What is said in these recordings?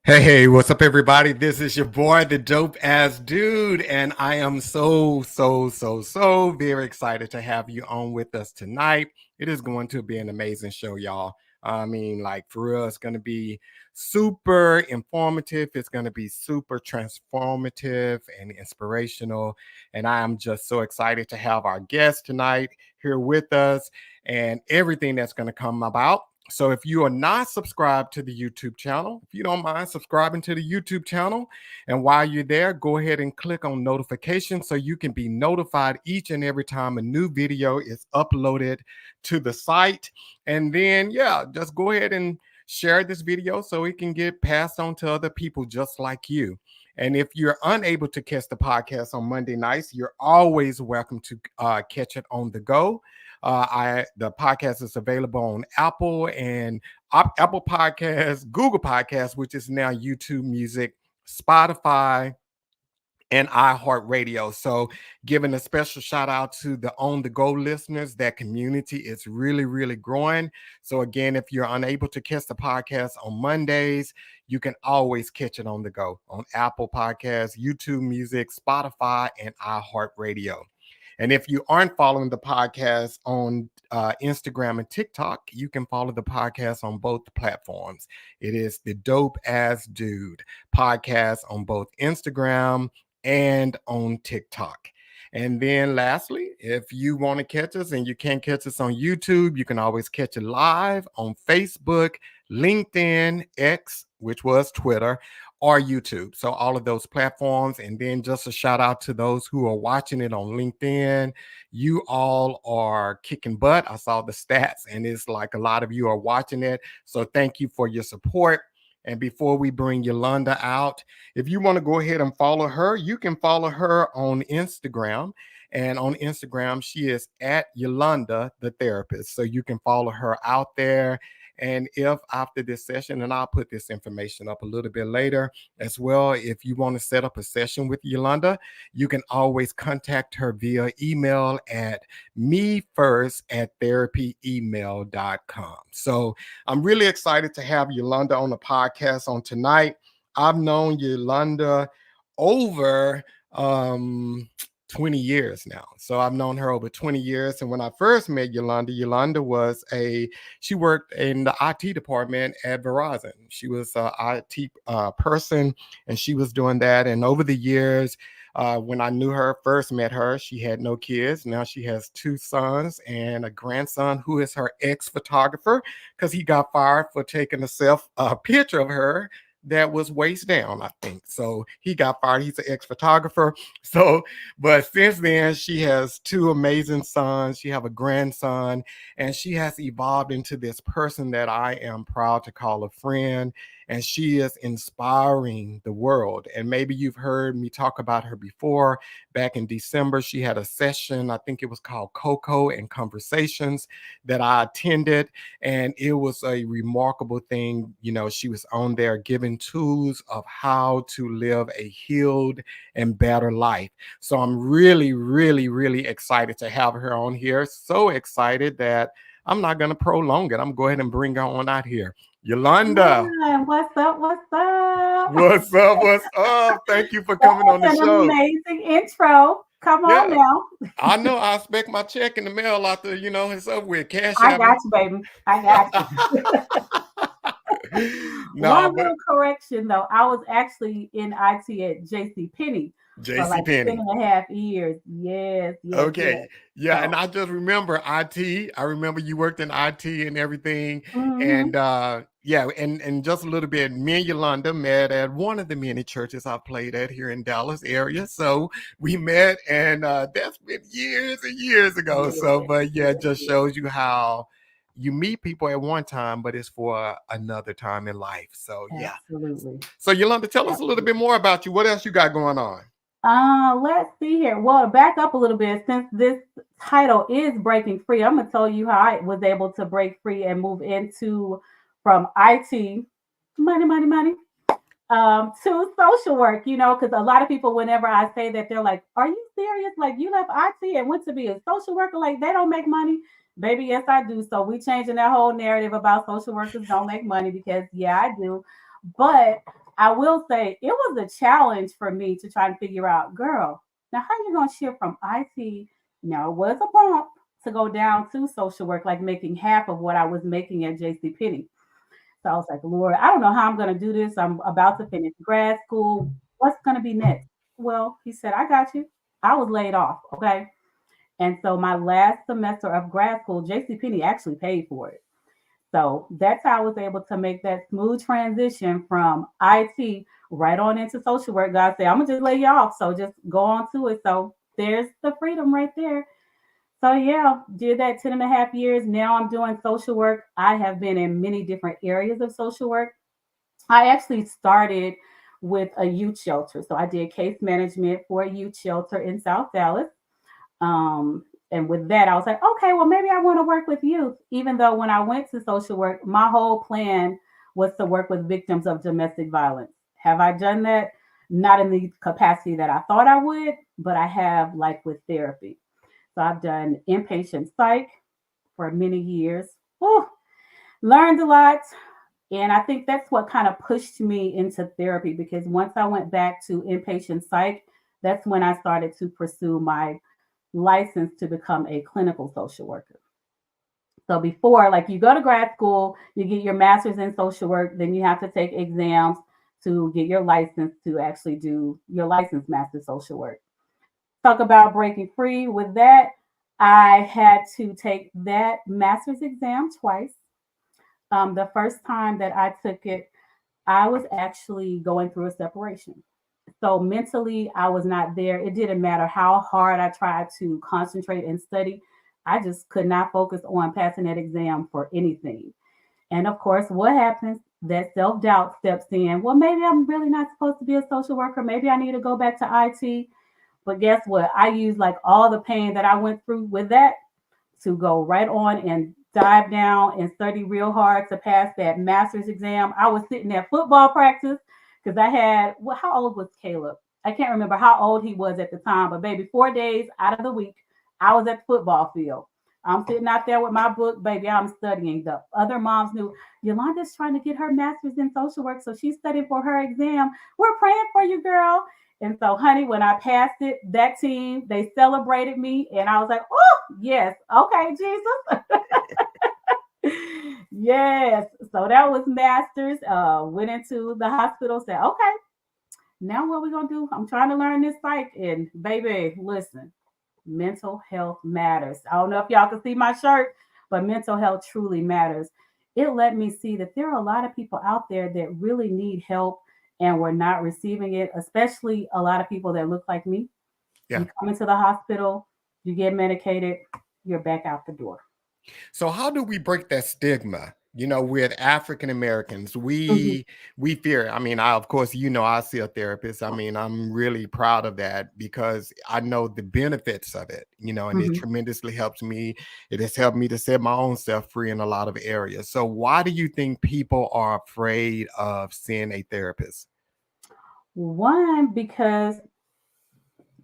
Hey, what's up, everybody? This is your boy, the dope ass dude, and I am so very excited to have you on with us tonight. It is going to be an amazing show, y'all. I mean, like, for real, it's going to be super informative. It's going to be super transformative and inspirational. And I am just so excited to have our guest tonight here with us and everything that's going to come about. So if you are not subscribed to the YouTube channel, if you don't mind subscribing to the YouTube channel, and while you're there, go ahead and click on notifications so you can be notified each and every time a new video is uploaded to the site. And then, yeah, just go ahead and share this video so it can get passed on to other people just like you. And if you're unable to catch the podcast on Monday nights, you're always welcome to catch it on the go. The podcast is available on Apple and Apple Podcasts, Google Podcasts, which is now YouTube Music, Spotify, and iHeartRadio. So, giving a special shout out to the On the Go listeners. That community is really growing. So, again, if you're unable to catch the podcast on Mondays, you can always catch it on the go on Apple Podcasts, YouTube Music, Spotify, and iHeartRadio. And if you aren't following the podcast on Instagram and TikTok, you can follow the podcast on both platforms. It is the Dope Ass Dude podcast on both Instagram and on TikTok. And then lastly, if you want to catch us and you can't catch us on YouTube, you can always catch it live on Facebook, LinkedIn, X, which was Twitter, or YouTube. So all of those platforms. And then just a shout out to those who are watching it on LinkedIn. You all are kicking butt. I saw the stats and it's like a lot of you are watching it. So thank you for your support. And before we bring Yolanda out, if you want to go ahead and follow her, you can follow her on Instagram. And on Instagram, she is at Yolanda, the therapist. So you can follow her out there. And if after this session, and I'll put this information up a little bit later as well, if you want to set up a session with Yolanda, you can always contact her via email at mefirst@therapyemail.com. So I'm really excited to have Yolanda on the podcast on tonight. I've known Yolanda over 20 years now. So I've known her over 20 years. And when I first met Yolanda, she worked in the IT department at Verizon. She was an IT person and she was doing that. And over the years, when I knew her, first met her, she had no kids. Now she has two sons and a grandson who is her ex-photographer because he got fired for taking a picture of her that was waist down, I think. So he got fired. He's an ex-photographer. So, but since then, she has two amazing sons. She have a grandson, and she has evolved into this person that I am proud to call a friend. And she is inspiring the world. And maybe you've heard me talk about her before. Back in December, she had a session, I think it was called Cocoa and Conversations, that I attended. And it was a remarkable thing. You know, she was on there giving tools of how to live a healed and better life. So I'm really excited to have her on here. So excited that I'm not going to prolong it. I'm going to go ahead and bring her on out here. Yolanda. Yeah, what's up? What's up? What's up? What's up? Thank you for That coming was on the an show. amazing intro. Come on Yeah, now. I know. I expect my check in the mail after, it's up with. Cash I at me. got you, baby. I got you. Nah, One but little correction though. I was actually in IT at JC Penney for JC like ten Penney. and a half years. Yes. Okay. Yeah, and So I just remember IT. I remember you worked in IT and everything. mhm. And yeah, and just a little bit, me and Yolanda met at one of the many churches I played at here in Dallas area. So we met and that's been years and years ago. So Yeah, but yeah, it just yeah. shows you how you meet people at one time, but it's for another time in life. So yeah. Absolutely. So Yolanda, tell us a little bit Absolutely. more about you. What else you got going on? Let's see here. Well, back up a little bit since this title is breaking free. I'm gonna tell you how I was able to break free and move into from IT, money, to social work. Because a lot of people, whenever I say that, they're like, "Are you serious? Like you left IT and went to be a social worker? Like they don't make money?" Baby, yes, I do. So we changing that whole narrative about social workers don't make money because yeah, I do. But I will say it was a challenge for me to try to figure out, girl, now how you gonna shift from IT? Now it was a bump to go down to social work, like making half of what I was making at JC Penney. So I was like, Lord, I don't know how I'm gonna do this. I'm about to finish grad school. What's gonna be next? Well, he said, I got you. I was laid off, okay? And so my last semester of grad school, JC Penney actually paid for it. So that's how I was able to make that smooth transition from IT right on into social work. God said, I'm gonna just lay you off. So just go on to it. So there's the freedom right there. So yeah, did that 10 and a half years. Now I'm doing social work. I have been in many different areas of social work. I actually started with a youth shelter. So I did case management for a youth shelter in South Dallas. Um, and with that, I was like, okay, well, maybe I want to work with youth. Even though when I went to social work, my whole plan was to work with victims of domestic violence. Have I done that? Not in the capacity that I thought I would, but I have, like with therapy. So I've done inpatient psych for many years. Whew, learned a lot. And I think that's what kind of pushed me into therapy because once I went back to inpatient psych, that's when I started to pursue my license to become a clinical social worker. So before, like you go to grad school, you get your master's in social work, then you have to take exams to get your license to actually do your licensed master social work. Talk about breaking free with that. I had to take that master's exam twice. The first time that I took it, I was actually going through a separation. So mentally, I was not there. It didn't matter how hard I tried to concentrate and study. I just could not focus on passing that exam for anything. And of course, what happens? That self doubt steps in. Well, maybe I'm really not supposed to be a social worker. Maybe I need to go back to IT. But guess what? I used like all the pain that I went through with that to go right on and dive down and study real hard to pass that master's exam. I was sitting at football practice because I had, well, how old was Caleb? I can't remember how old he was at the time, but baby, 4 days out of the week, I was at the football field. I'm sitting out there with my book, baby. I'm studying. The other moms knew Yolanda's trying to get her master's in social work, so she's studying for her exam. We're praying for you, girl. And so, honey, when I passed it, that team, they celebrated me. And I was like, oh, yes. Okay, Jesus. Yes. So that was master's. Went into the hospital, said, okay, now what we going to do? I'm trying to learn this psych. And baby, listen, mental health matters. I don't know if y'all can see my shirt, but mental health truly matters. It let me see that there are a lot of people out there that really need help and we're not receiving it, especially a lot of people that look like me. Yeah. You come into the hospital, you get medicated, you're back out the door. So how do we break that stigma? You know, with African Americans, Mhm, we fear. I mean, I of course, you know, I see a therapist. I mean, I'm really proud of that because I know the benefits of it, you know, and it mhm. tremendously helps me. It has helped me to set my own self free in a lot of areas. So why do you think people are afraid of seeing a therapist? One, because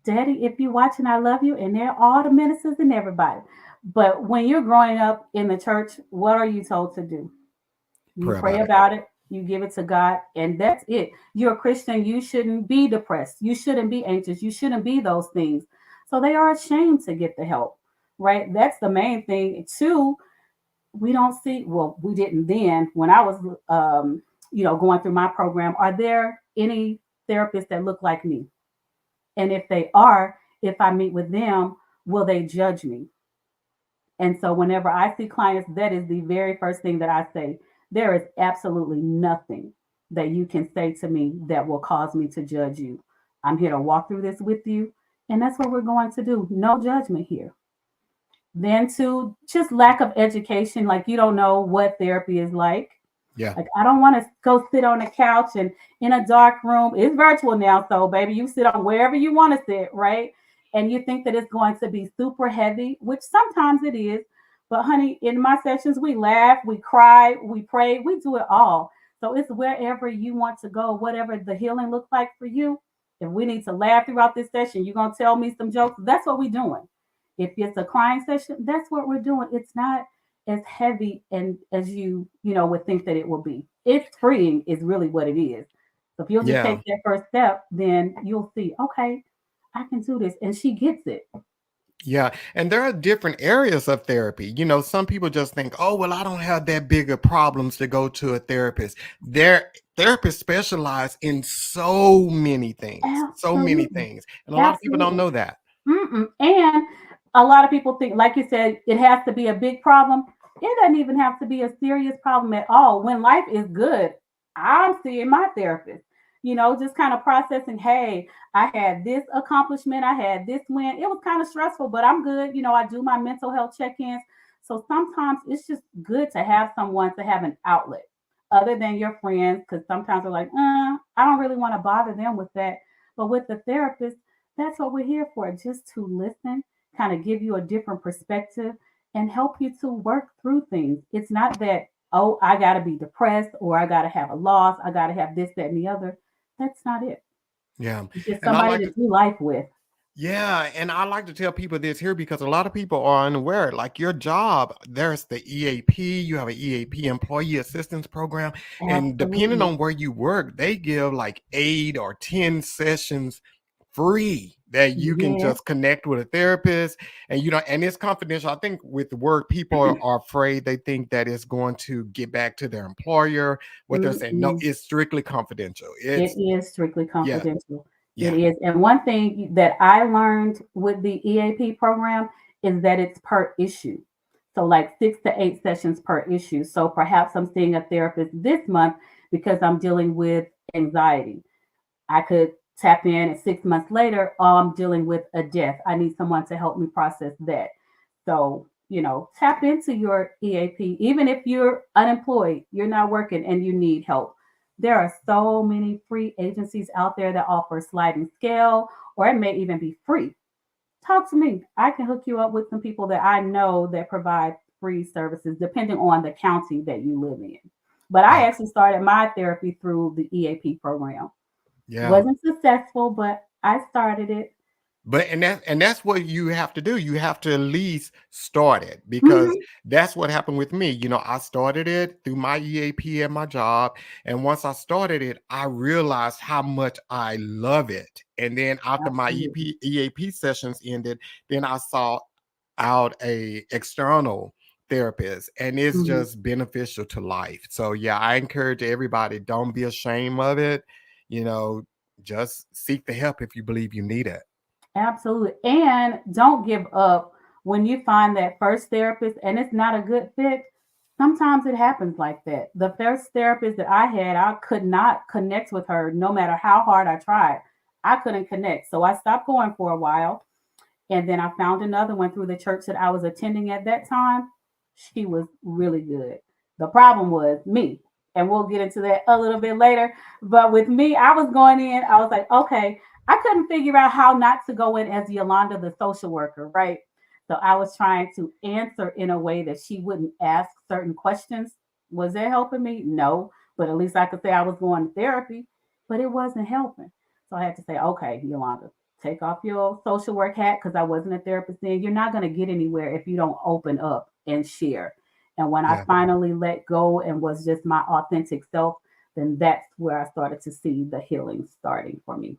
Daddy, if you're watching, I love you, and they're all the ministers and everybody. But when you're growing up in the church, what are you told to do? You Pray pray about it. about it, you give it to God, and that's it. You're a Christian, you shouldn't be depressed. You shouldn't be anxious. You shouldn't be those things. So they are ashamed to get the help, right? That's the main thing. Two, we don't see, well, we didn't then when I was, going through my program. Are there any therapists that look like me? And if they are, if I meet with them, will they judge me? And so whenever I see clients, that is the very first thing that I say. There is absolutely nothing that you can say to me that will cause me to judge you. I'm here to walk through this with you. And that's what we're going to do. No judgment here. Then, to just lack of education, like you don't know what therapy is like. Yeah. Like, I don't want to go sit on the couch and in a dark room. It's virtual now, so baby, you sit on wherever you want to sit, right? And you think that it's going to be super heavy, which sometimes it is. But honey, in my sessions, we laugh, we cry, we pray, we do it all. So it's wherever you want to go, whatever the healing looks like for you. If we need to laugh throughout this session, you're gonna tell me some jokes. That's what we're doing. If it's a crying session, that's what we're doing. It's not as heavy and as you would think that it will be. It's freeing is really what it is. So if you'll just Yeah. take that first step, then you'll see, okay, I can do this. And she gets it. Yeah, and there are different areas of therapy. Some people just think, "Oh, well, I don't have that bigger problems to go to a therapist." Their therapists specialize in so many Absolutely. things, and a lot of people don't Absolutely. know that. Mm-mm. And a lot of people think, like you said, it has to be a big problem. It doesn't even have to be a serious problem at all. When life is good, I'm seeing my therapist, just kind of processing, hey, I had this accomplishment, I had this win. It was kind of stressful, but I'm good. I do my mental health check ins. So sometimes it's just good to have someone to have an outlet other than your friends, because sometimes they're like, I don't really want to bother them with that. But with the therapist, that's what we're here for, just to listen, kind of give you a different perspective and help you to work through things. It's not that, oh, I got to be depressed or I got to have a loss, I got to have this, that, and the other. That's not it. Yeah, It's just and I somebody like to to do life with. Yeah, and I like to tell people this here because a lot of people are unaware. Like your job, there's the EAP, you have an EAP employee assistance program, and depending Absolutely. on where you work, they give like 8 or 10 sessions free that you can Yes. just connect with a therapist. And it's confidential. I think with work, people are afraid. They think that it's going to get back to their employer. What they're saying, no, Mm-mm. it's strictly confidential. It It's is strictly Yeah, confidential. It yeah, is. And one thing that I learned with the EAP program is that it's per issue. So, like 6 to 8 sessions per issue. So, perhaps I'm seeing a therapist this month because I'm dealing with anxiety. I could tap in, and 6 months later, oh, I'm dealing with a death. I need someone to help me process that. So, tap into your EAP. Even if you're unemployed, you're not working, and you need help. There are so many free agencies out there that offer sliding scale, or it may even be free. Talk to me. I can hook you up with some people that I know that provide free services depending on the county that you live in. But I yeah, actually started my therapy through the EAP program. yeah. Wasn't successful, but I started it. But and that's what you have to do. You have to at least start it because Mhm. that's what happened with me. I started it through my EAP at my job, and once I started it, I realized how much I love it. And then after my Absolutely. EAP sessions ended, then I saw out a external therapist, and it's Mhm. just beneficial to life. So yeah, I encourage everybody, don't be ashamed of it. You know, just seek the help if you believe you need it. Absolutely. And don't give up when you find that first therapist and it's not a good fit. Sometimes it happens like that. The first therapist that I had, I could not connect with her no matter how hard I tried. I couldn't connect. So I stopped going for a while. And then I found another one through the church that I was attending at that time. She was really good. The problem was me. And we'll get into that a little bit later. But with me, I was going in, I was like, okay, I couldn't figure out how not to go in as Yolanda, the social worker, right? So I was trying to answer in a way that she wouldn't ask certain questions. Was that helping me? No. But at least I could say I was going to therapy, but it wasn't helping. So I had to say, okay, Yolanda, take off your social work hat, because I wasn't a therapist then. You're not going to get anywhere if you don't open up and share. And when I Yeah. finally let go and was just my authentic self, then that's where I started to see the healing starting for me.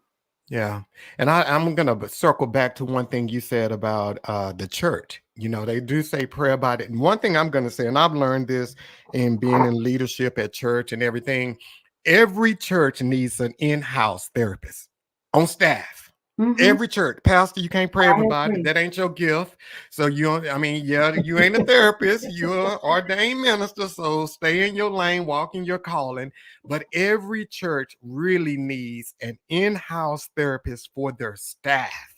Yeah. And I'm going to circle back to one thing you said about the church. They do say prayer about it. And one thing I'm going to say, and I've learned this in being in leadership at church and everything, every church needs an in-house therapist on staff. Hmm. Every church, pastor, you can't pray I everybody. agree. That ain't your gift. So I mean, yeah, you ain't a therapist. You're an ordained minister. So stay in your lane, walk in your calling. But every church really needs an in-house therapist for their staff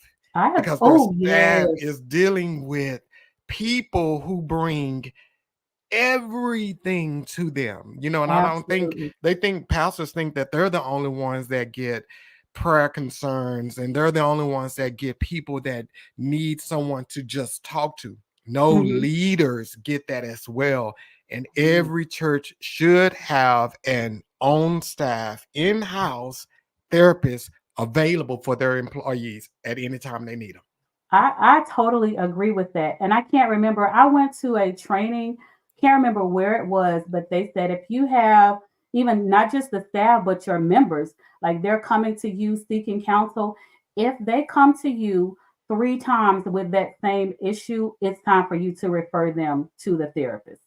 because their Oh, staff yes. is dealing with people who bring everything to them. And I don't think Absolutely. they think pastors think that they're the only ones that get prayer concerns and they're the only ones that get people that need someone to just talk to. No, Hmm. leaders get that as well. And Yeah. every church should have an on staff in-house therapist available for their employees at any time they need them. I totally agree with that. And I can't remember, I went to a training, can't remember where it was, but they said if you have even not just the staff, but your members. Like they're coming to you seeking counsel. If they come to you 3 times with that same issue, it's time for you to refer them to the therapist.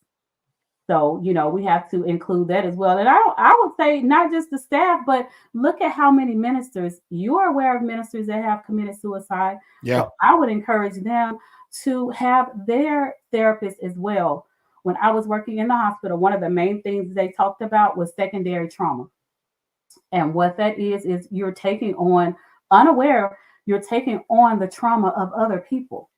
So, we have to include that as well. And I would say not just the staff, but look at how many ministers you are aware of ministers that have committed suicide. Yeah. So I would encourage them to have their therapist as well. When I was working in the hospital, one of the main things they talked about was secondary trauma. And what that is you're taking on, unaware, you're taking on the trauma of other people.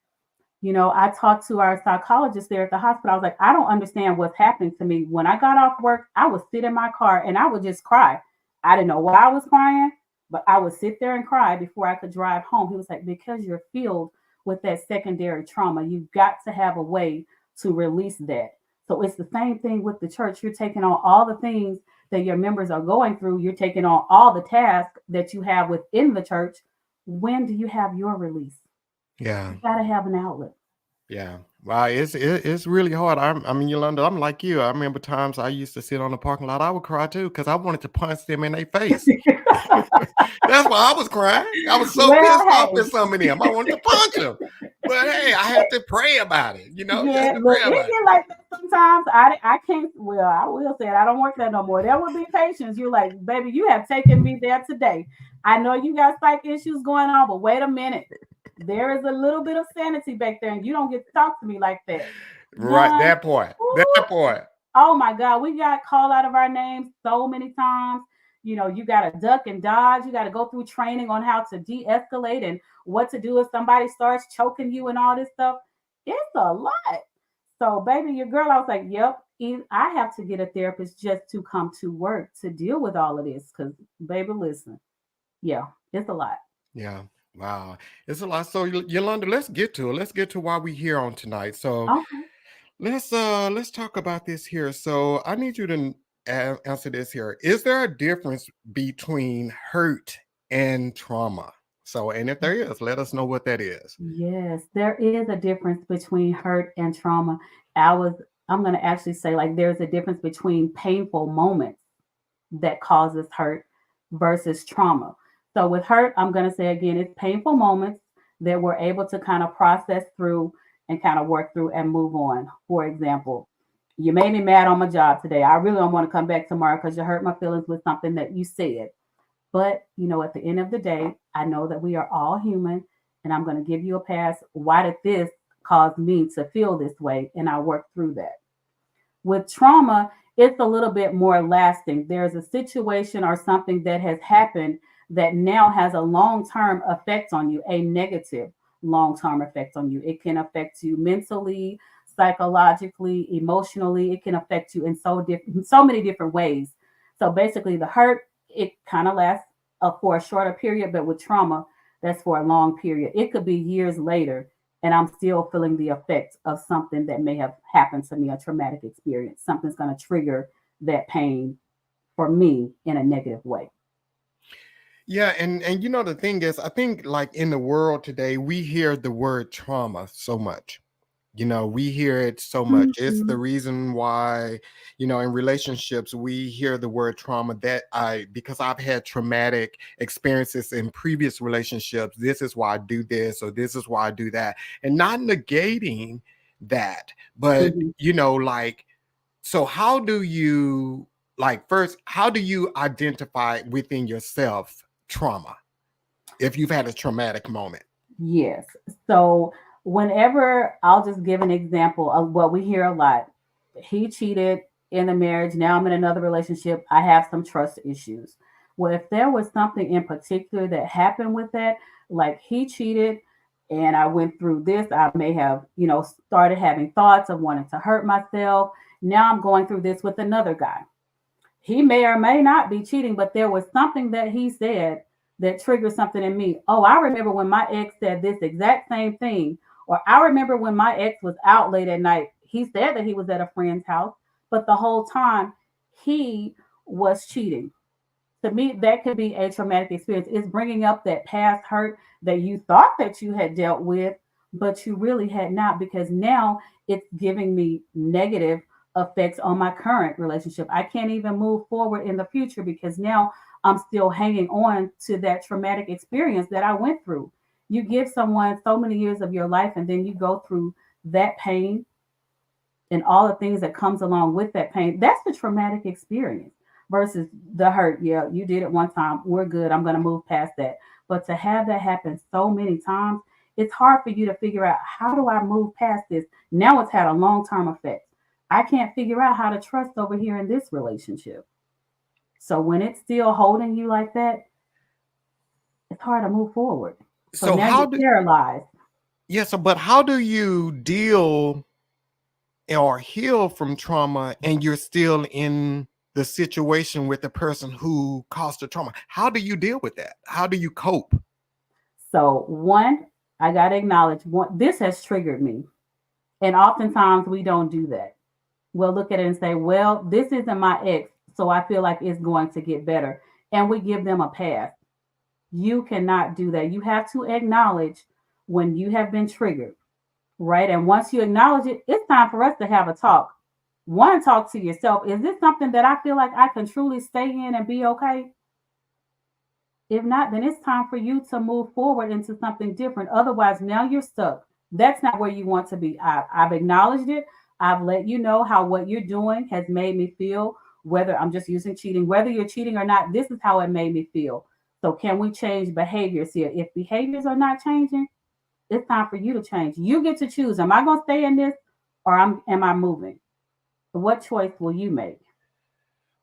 I talked to our psychologist there at the hospital. I was like, I don't understand what's happening to me. When I got off work, I would sit in my car and I would just cry. I didn't know why I was crying, but I would sit there and cry before I could drive home. He was like, because you're filled with that secondary trauma, you've got to have a way to release that. So it's the same thing with the church. You're taking on all the things that your members are going through. You're taking on all the tasks that you have within the church. When do you have your release? Yeah. You got to have an outlet. Yeah. Wow. It's really hard. I mean, Yolanda, I'm like you. I remember times I used to sit on the parking lot. I would cry too because I wanted to punch them in their face. That's why I was crying. I was so Well, pissed off hey, with some of them. I wanted to punch them. But hey, I had to pray about it. You had yeah, to look, pray it about it. get like that sometimes. I can't. Well, I will say it. I don't work that no more. There will be patience. You're like, baby, you have taken me there today. I know you got psych issues going on, but wait a minute. There is a little bit of sanity back there, and you don't get to talk to me like that. Right. One, That part. ooh, That part. oh my God, we got called out of our names so many times. You got to duck and dodge. You got to go through training on how to de escalate and what to do if somebody starts choking you and all this stuff. It's a lot. So, baby, your girl, I was like, yep, I have to get a therapist just to come to work to deal with all of this. Because, baby, listen, yeah, it's a lot. Yeah. Wow. It's a lot. So Yolanda, let's get to it. Let's get to why we're here on tonight. So Okay. let's talk about this here. So I need you to answer this here. Is there a difference between hurt and trauma? So, and if there is, let us know what that is. Yes, there is a difference between hurt and trauma. I was, I'm going to actually say, like, there's a difference between painful moments that causes hurt versus trauma. So with hurt, I'm going to say again, it's painful moments that we're able to kind of process through and kind of work through and move on. For example, you made me mad on my job today. I really don't want to come back tomorrow because you hurt my feelings with something that you said. But, at the end of the day, I know that we are all human and I'm going to give you a pass. Why did this cause me to feel this way? And I work through that. With trauma, it's a little bit more lasting. There's a situation or something that has happened that now has a long term effect on you, a negative long term effect on you. It can affect you mentally, psychologically, emotionally. It can affect you in so many different ways. So basically, the hurt, it kind of lasts for a shorter period, but with trauma, that's for a long period. It could be years later and I'm still feeling the effect of something that may have happened to me, a traumatic experience. Something's going to trigger that pain for me in a negative way. Yeah, and the thing is, I think like in the world today, we hear the word trauma so much. We hear it so much. It's the Mhm. reason why, in relationships, we hear the word trauma because I've had traumatic experiences in previous relationships. This is why I do this, or this is why I do that. And not negating that, but, Mhm. like, so how do you, like, first, how do you identify within yourself trauma if you've had a traumatic moment? Yes. So whenever I'll just give an example of what we hear a lot. He cheated in the marriage. Now I'm in another relationship. I have some trust issues. Well, if there was something in particular that happened with that, like he cheated and I went through this, I may have, started having thoughts of wanting to hurt myself. Now I'm going through this with another guy. He may or may not be cheating, but there was something that he said that triggered something in me. Oh, I remember when my ex said this exact same thing. Or I remember when my ex was out late at night. He said that he was at a friend's house, but the whole time he was cheating. To me, that could be a traumatic experience. It's bringing up that past hurt that you thought that you had dealt with, but you really had not, because now it's giving me negative effects on my current relationship. I can't even move forward in the future because now I'm still hanging on to that traumatic experience that I went through. You give someone so many years of your life and then you go through that pain and all the things that comes along with that pain. That's the traumatic experience versus the hurt. Yeah, you did it one time. We're good. I'm going to move past that. But to have that happen so many times, it's hard for you to figure out, how do I move past this? Now it's had a long-term effect. I can't figure out how to trust over here in this relationship. So when it's still holding you like that, it's hard to move forward. So So now how you're do paralyzed. yes, but how do you deal or heal from trauma and you're still in the situation with the person who caused the trauma? How do you deal with that? How do you cope? So one, I gotta acknowledge one, this has triggered me. And oftentimes we don't do that. We'll look at it and say, well, this isn't my ex, so I feel like it's going to get better. And we give them a pass. You cannot do that. You have to acknowledge when you have been triggered, right? And once you acknowledge it, it's time for us to have a talk. One, talk to yourself. Is this something that I feel like I can truly stay in and be okay? If not, then it's time for you to move forward into something different. Otherwise, now you're stuck. That's not where you want to be. I've acknowledged it. I've let you know how what you're doing has made me feel, whether I'm just using cheating, whether you're cheating or not, this is how it made me feel. So, can we change behaviors here? If behaviors are not changing, it's time for you to change. You get to choose. Am I going to stay in this or am I moving? What choice will you make?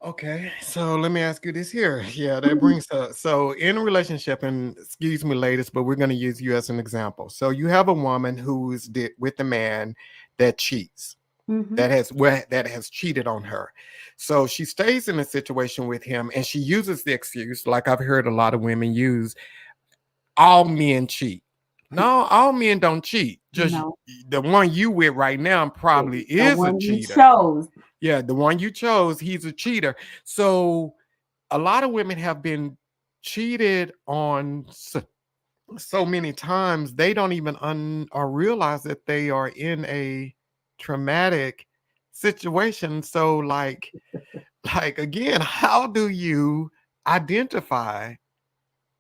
Okay, so let me ask you this here. Yeah, that brings up, so in a relationship, and excuse me, ladies, but we're going to use you as an example. So you have a woman who's with a man that cheats, Mm-hmm. that has cheated on her. So she stays in a situation with him, and she uses the excuse, like I've heard a lot of women use, all men cheat. No, all men don't cheat. Just No, the one you with right now probably the is a one you cheater. chose. Yeah, the one you chose, he's a cheater. So a lot of women have been cheated on so many times they don't even or realize that they are in a traumatic situation. So like again, how do you identify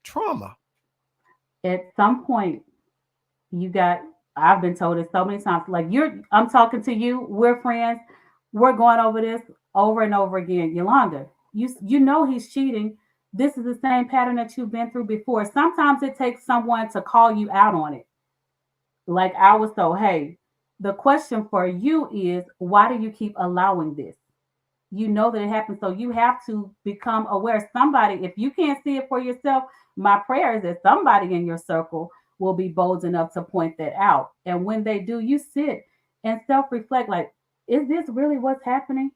trauma? At some point, you got, I've been told it so many times, like, I'm talking to you, we're friends, we're going over this over and over again. Yolanda, you know he's cheating. This is the same pattern that you've been through before. Sometimes it takes someone to call you out on it. Like I was told, hey, the question for you is, why do you keep allowing this? You know that it happens, so you have to become aware. Somebody, if you can't see it for yourself, my prayer is that somebody in your circle will be bold enough to point that out. And when they do, you sit and self-reflect, like, is this really what's happening?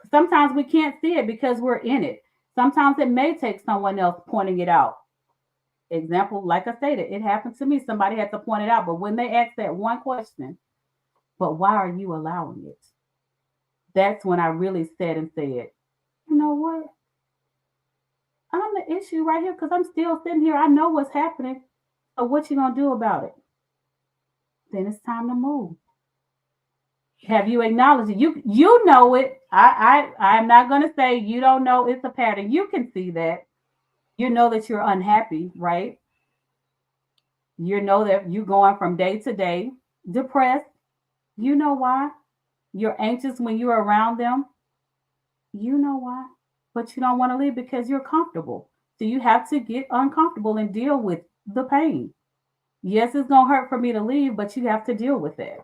Sometimes we can't see it because we're in it. Sometimes it may take someone else pointing it out. Example, like I stated, it happened to me. Somebody had to point it out. But when they ask that one question, but why are you allowing it? That's when I really sat and said, you know what? I'm the issue right here because I'm still sitting here. I know what's happening. So what you gonna do about it? Then it's time to move. Have you acknowledged it? You know it. I'm not gonna say you don't know it's a pattern. You can see that. You know that you're unhappy, right? You know that you're going from day to day, depressed. You know why? You're anxious when you're around them. You know why? But you don't want to leave because you're comfortable. So you have to get uncomfortable and deal with the pain. Yes, it's gonna hurt for me to leave, but you have to deal with that.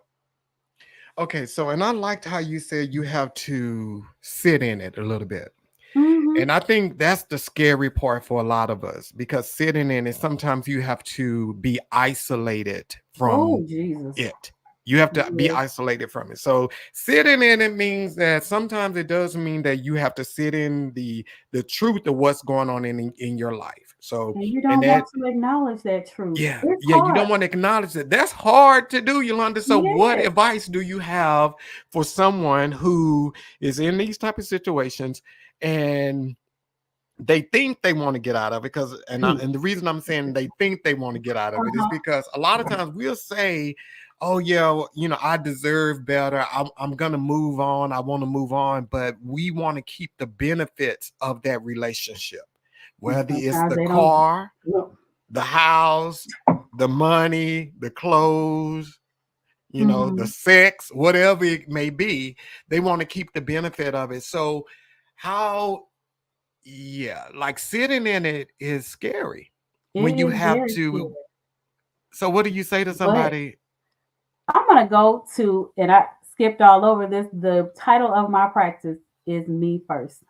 Okay, so and I liked how you said you have to sit in it a little bit. Mm-hmm. And I think that's the scary part for a lot of us because sitting in it, sometimes you have to be isolated Oh from Jesus. it. You have to be Yes. isolated from it. So sitting in it means that sometimes it does mean that you have to sit in the truth of what's going on in your life. So And you and don't that want to acknowledge that truth. yeah, It's yeah, you hard. don't want to acknowledge that. That's hard to do, Yolanda. So what Yes. advice do you have for someone who is in these type of situations and they think they want to get out of it and the reason I'm saying they think they want to get out of it is Uh-huh. because a lot of times we'll say oh yeah, well, I deserve better. I'm gonna move on. I want to move on, but we want to keep the benefits of that relationship, And whether it's sometimes the they don't. car, Look. the house, the money, the clothes, the Mm-hmm. sex, whatever it may be. They want to keep the benefit of it. So how, yeah, like sitting in it is scary when It you is have very scary. to. So what do you say to But somebody? I'm gonna go to, and I skipped all over this. The title of my practice is Me First.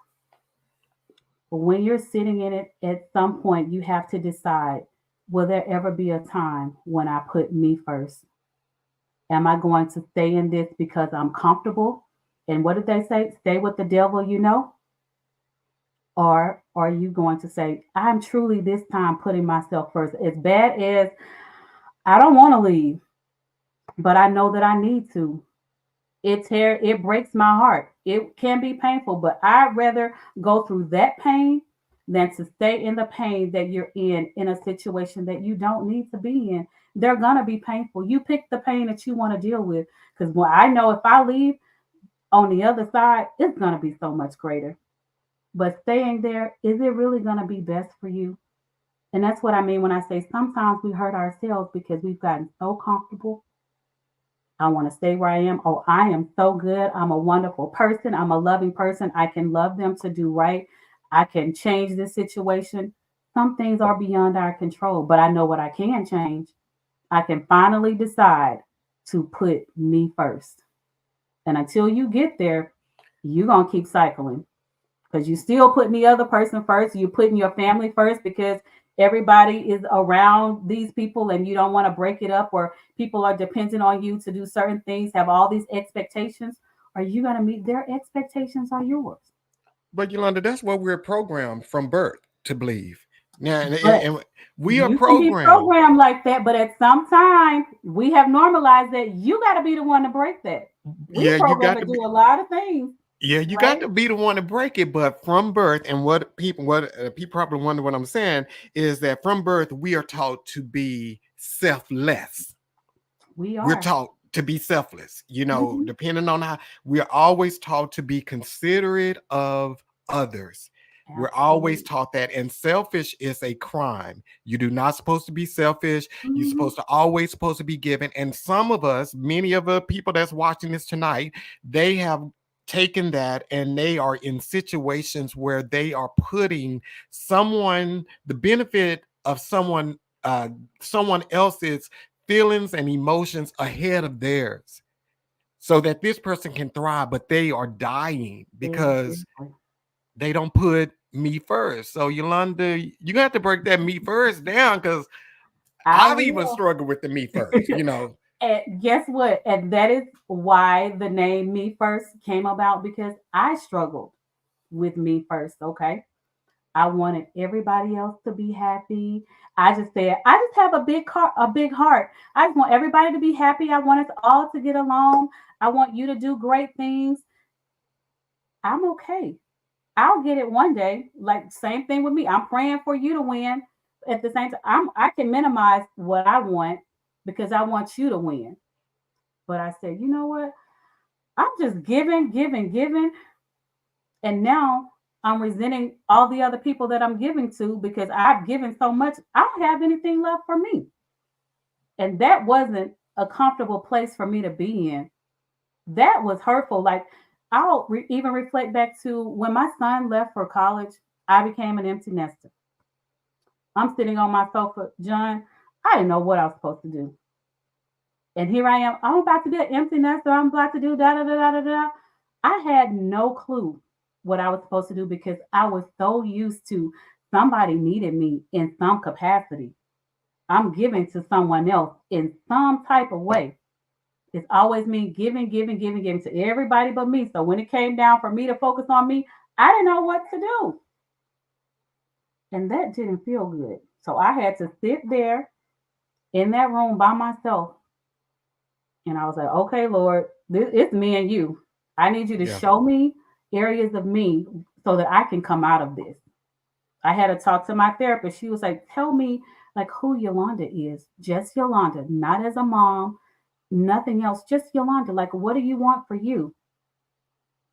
But when you're sitting in it, at some point you have to decide, will there ever be a time when I put me first? Am I going to stay in this because I'm comfortable? And what did they say? Stay with the devil, you know? Or are you going to say, I'm truly this time putting myself first? As bad as I don't want to leave, but I know that I need to. It breaks my heart. It can be painful, but I'd rather go through that pain than to stay in the pain that you're in a situation that you don't need to be in. They're gonna be painful. You pick the pain that you want to deal with. Because when I know if I leave on the other side, it's gonna be so much greater. But staying there, is it really gonna be best for you? And that's what I mean when I say sometimes we hurt ourselves because we've gotten so comfortable. I want to stay where I am. Oh, I am so good. I'm a wonderful person. I'm a loving person. I can love them to do right. I can change this situation. Some things are beyond our control, but I know what I can change. I can finally decide to put me first. And until you get there, you're going to keep cycling because you still putting the other person first. You're putting your family first because everybody is around these people and you don't want to break it up, or people are dependent on you to do certain things, have all these expectations. Are you going to meet their expectations or yours? But Yolanda, that's what we're programmed from birth to believe. Now, But and we are you can be programmed. programmed like that, but at some time we have normalized that you got to be the one to break that. We Yeah, you programmed got to to be. do a lot of things, Yeah, you got right? to be the one to break it. But from birth, and what people probably wonder what I'm saying is that from birth we are taught to be selfless. We We're are. taught to be selfless. Mhm. Depending on how we're always taught to be considerate of others. We're always Absolutely. taught that, and selfish is a crime. You do not supposed to be selfish. You're Mhm. supposed to be giving. And some of us, many of the people that's watching this tonight, they have taken that and they are in situations where they are putting the benefit of someone else's feelings and emotions ahead of theirs so that this person can thrive, but they are dying because Exactly. they don't put me first. So Yolanda, you got to break that me first down because I I've even will. struggled with the me first. And guess what? And that is why the name Me First came about because I struggled with me first. Okay. I wanted everybody else to be happy. I just said, I just have a big heart. I just want everybody to be happy. I want us all to get along. I want you to do great things. I'm okay. I'll get it one day. Like same thing with me. I'm praying for you to win. At the same time, I can minimize what I want because I want you to win. But I said, you know what? I'm just giving, giving, giving. And now I'm resenting all the other people that I'm giving to because I've given so much. I don't have anything left for me. And that wasn't a comfortable place for me to be in. That was hurtful. Like, even reflect back to when my son left for college, I became an empty nester. I'm sitting on my sofa, John. I didn't know what I was supposed to do. And here I am. I'm about to be an empty nester. I'm about to do da da da da da da. I had no clue what I was supposed to do because I was so used to somebody needed me in some capacity. I'm giving to someone else in some type of way. It's always me giving, giving, giving, giving to everybody but me. So when it came down for me to focus on me, I didn't know what to do. And that didn't feel good. So I had to sit there in that room by myself. And I was like, okay, Lord, it's me and you. I need you to Yeah. show me areas of me so that I can come out of this. I had to talk to my therapist. She was like, tell me like who Yolanda is. Just Yolanda, not as a mom, Nothing else. Just Yolanda, like, what do you want for you?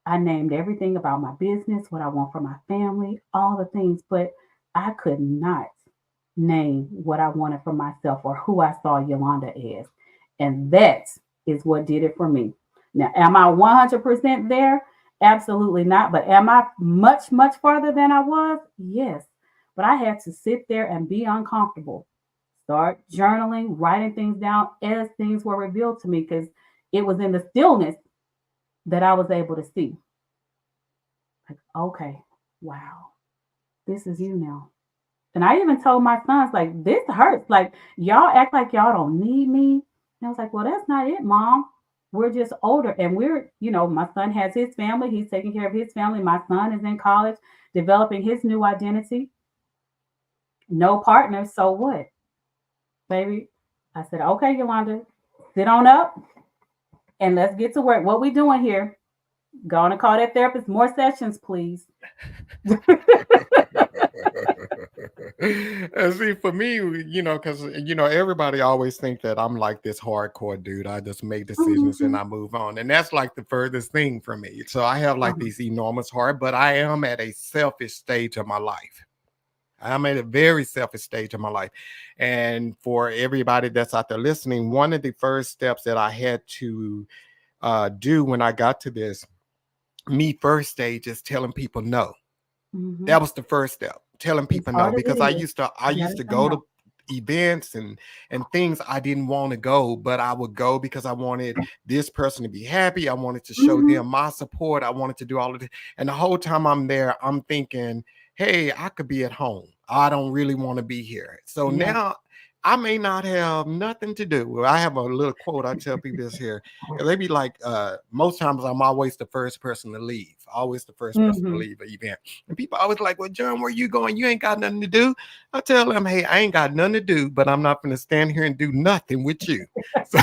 I named everything about my business, what I want for my family, all the things, but I could not name what I wanted for myself or who I saw Yolanda as. And that is what did it for me. Now, am I 100% there? Absolutely not. But am I much, much farther than I was? Yes. But I had to sit there and be uncomfortable. Start journaling, writing things down as things were revealed to me because it was in the stillness that I was able to see. Like, okay, wow, this is you now. And I even told my sons, like, this hurts. Like, y'all act like y'all don't need me. And I was like, well, that's not it, mom. We're just older. And my son has his family. He's taking care of his family. My son is in college, developing his new identity. No partner. So what, baby? I said, okay, Yolanda, sit on up and let's get to work. What we doing here? Going to call that therapist. More sessions, please. And see, for me, because everybody always think that I'm like this hardcore dude. I just make decisions and Mhm. I move on, and that's like the furthest thing from me. So I have like Uh-huh. these enormous heart, but I am at a selfish stage of my life. I'm at a very selfish stage of my life. And for everybody that's out there listening, one of the first steps that I had to do when I got to this me first stage is telling people no. Mhm. That was the first step, telling As people no, hard as it because I is, used to I you used gotta to say go to no. events and things I didn't want to go, but I would go because I wanted this person to be happy. I wanted to show Mhm. them my support. I wanted to do all of it. And the whole time I'm there, I'm thinking, hey, I could be at home. I don't really want to be here. So Yeah. now I may not have nothing to do. Well, I have a little quote I tell people this here. They be like, most times I'm always the first person to leave, always the first person to Mhm. leave an event. And people always like, well, John, where you going? You ain't got nothing to do. I tell them, hey, I ain't got nothing to do, but I'm not going to stand here and do nothing with you. So,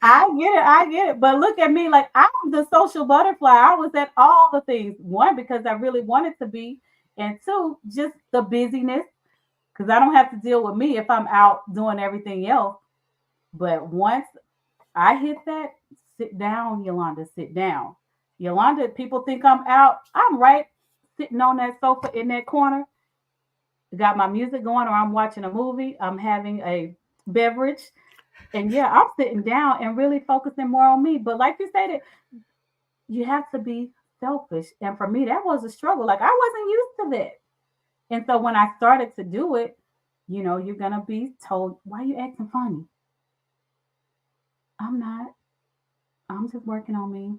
I get it. I get it. But look at me, like I'm the social butterfly. I was at all the things. One, because I really wanted to be, and two, just the busyness, because I don't have to deal with me if I'm out doing everything else. But once I hit that, sit down, Yolanda, sit down. Yolanda, people think I'm out. I'm right sitting on that sofa in that corner, got my music going, or I'm watching a movie, I'm having a beverage. And yeah, I'm sitting down and really focusing more on me. But like you said, you have to be selfish. And for me, that was a struggle. Like I wasn't used to that. And so when I started to do it, you're gonna be told, why are you acting funny? I'm not. I'm just working on me.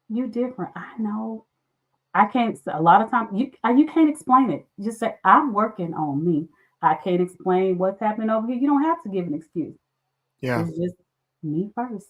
You different. I know. I can't. A lot of times you can't explain it. Just say I'm working on me. I can't explain what's happening over here. You don't have to give an excuse. yeah, It's just me first.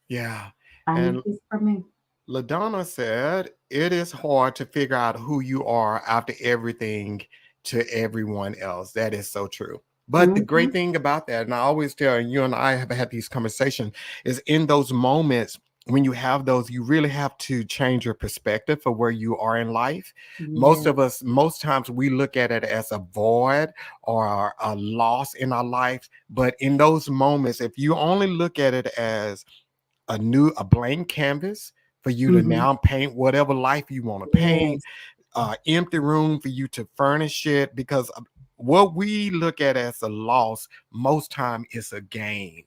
yeah. I need And this for me. LaDonna said, it is hard to figure out who you are after everything to everyone else. That is so true. But the great Hmm. thing about that, and I always tell you and I have had these conversations, is in those moments when you have those, you really have to change your perspective for where you are in life. Most Yeah. of us, most times we look at it as a void or a loss in our life. But in those moments, if you only look at it as a blank canvas for you to Hmm. now paint whatever life you want to paint, Yes. empty room for you to furnish it, because what we look at as a loss most time is a gain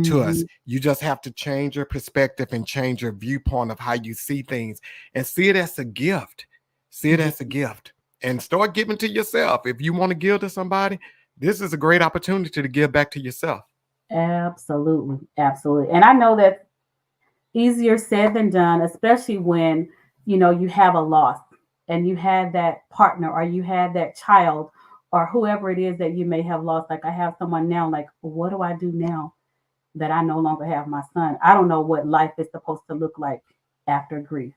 to us. Hmm. You just have to change your perspective and change your viewpoint of how you see things and see it as a gift. See it Yeah. as a gift and start giving to yourself. If you want to give to somebody, this is a great opportunity to give back to yourself. Absolutely. Absolutely. And I know that easier said than done, especially when you have a loss and you had that partner or you had that child or whoever it is that you may have lost. Like I have someone now, like, what do I do now that I no longer have my son? I don't know what life is supposed to look like after grief.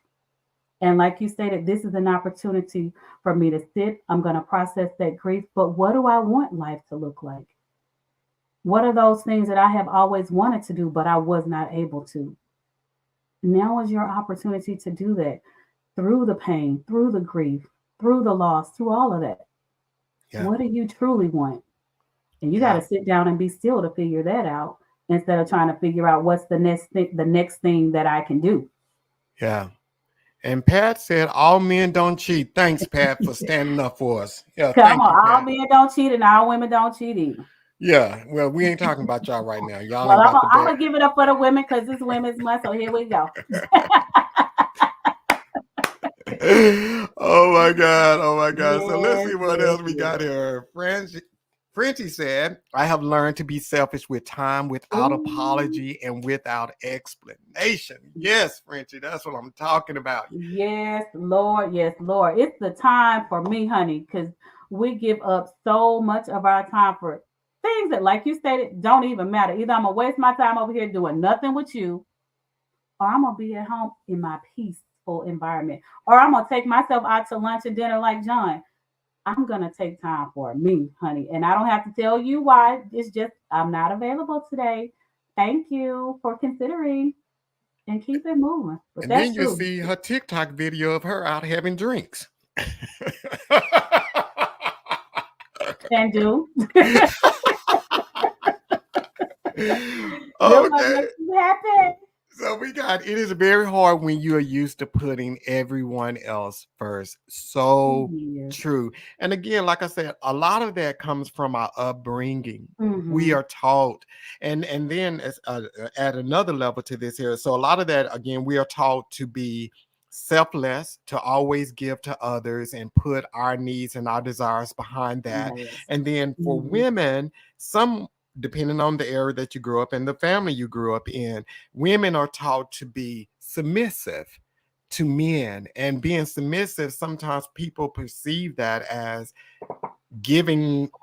And like you stated, this is an opportunity for me to sit. I'm going to process that grief, but what do I want life to look like? What are those things that I have always wanted to do, but I was not able to? Now is your opportunity to do that through the pain, through the grief, through the loss, through all of that. Yeah. What do you truly want? And you got Yeah. to sit down and be still to figure that out instead of trying to figure out what's the next thing that I can do. Yeah. And Pat said, all men don't cheat. Thanks, Pat, for standing up for us. Yeah, Come thank you, on, all Pat. men don't cheat and all women don't cheat either. Yeah, well, we ain't talking about y'all right now. Y'all Well, ain't I'm about gonna the I'm bad. gonna give it up for the women because it's Women's Month. So here we go. Oh my God. Oh my God. So let's Yes, see what yes, else we got yes. here. Frenchie said, I have learned to be selfish with time, without Ooh, apology, and without explanation. Yes, Frenchie, that's what I'm talking about. yes, Lord. Yes, Lord. It's the time for me, honey, because we give up so much of our time for things that, like you stated, don't even matter. Either I'm gonna waste my time over here doing nothing with you, or I'm gonna be at home in my peaceful environment, or I'm gonna take myself out to lunch and dinner like John. I'm gonna take time for me, honey, and I don't have to tell you why. It's just I'm not available today. Thank you for considering and keep it moving. But And then that's you true. see her TikTok video of her out having drinks. Can do. Look what Okay. makes you happy. So we got it is very hard when you are used to putting everyone else first. So Yes. true. And again, like I said, a lot of that comes from our upbringing. We Mm-hmm. are taught, and then as at another level to this here. So a lot of that again, we are taught to be selfless, to always give to others and put our needs and our desires behind that. Yes. And then for Mm-hmm. women, some depending on the area that you grew up in, the family you grew up in, women are taught to be submissive to men, and being submissive, sometimes people perceive that as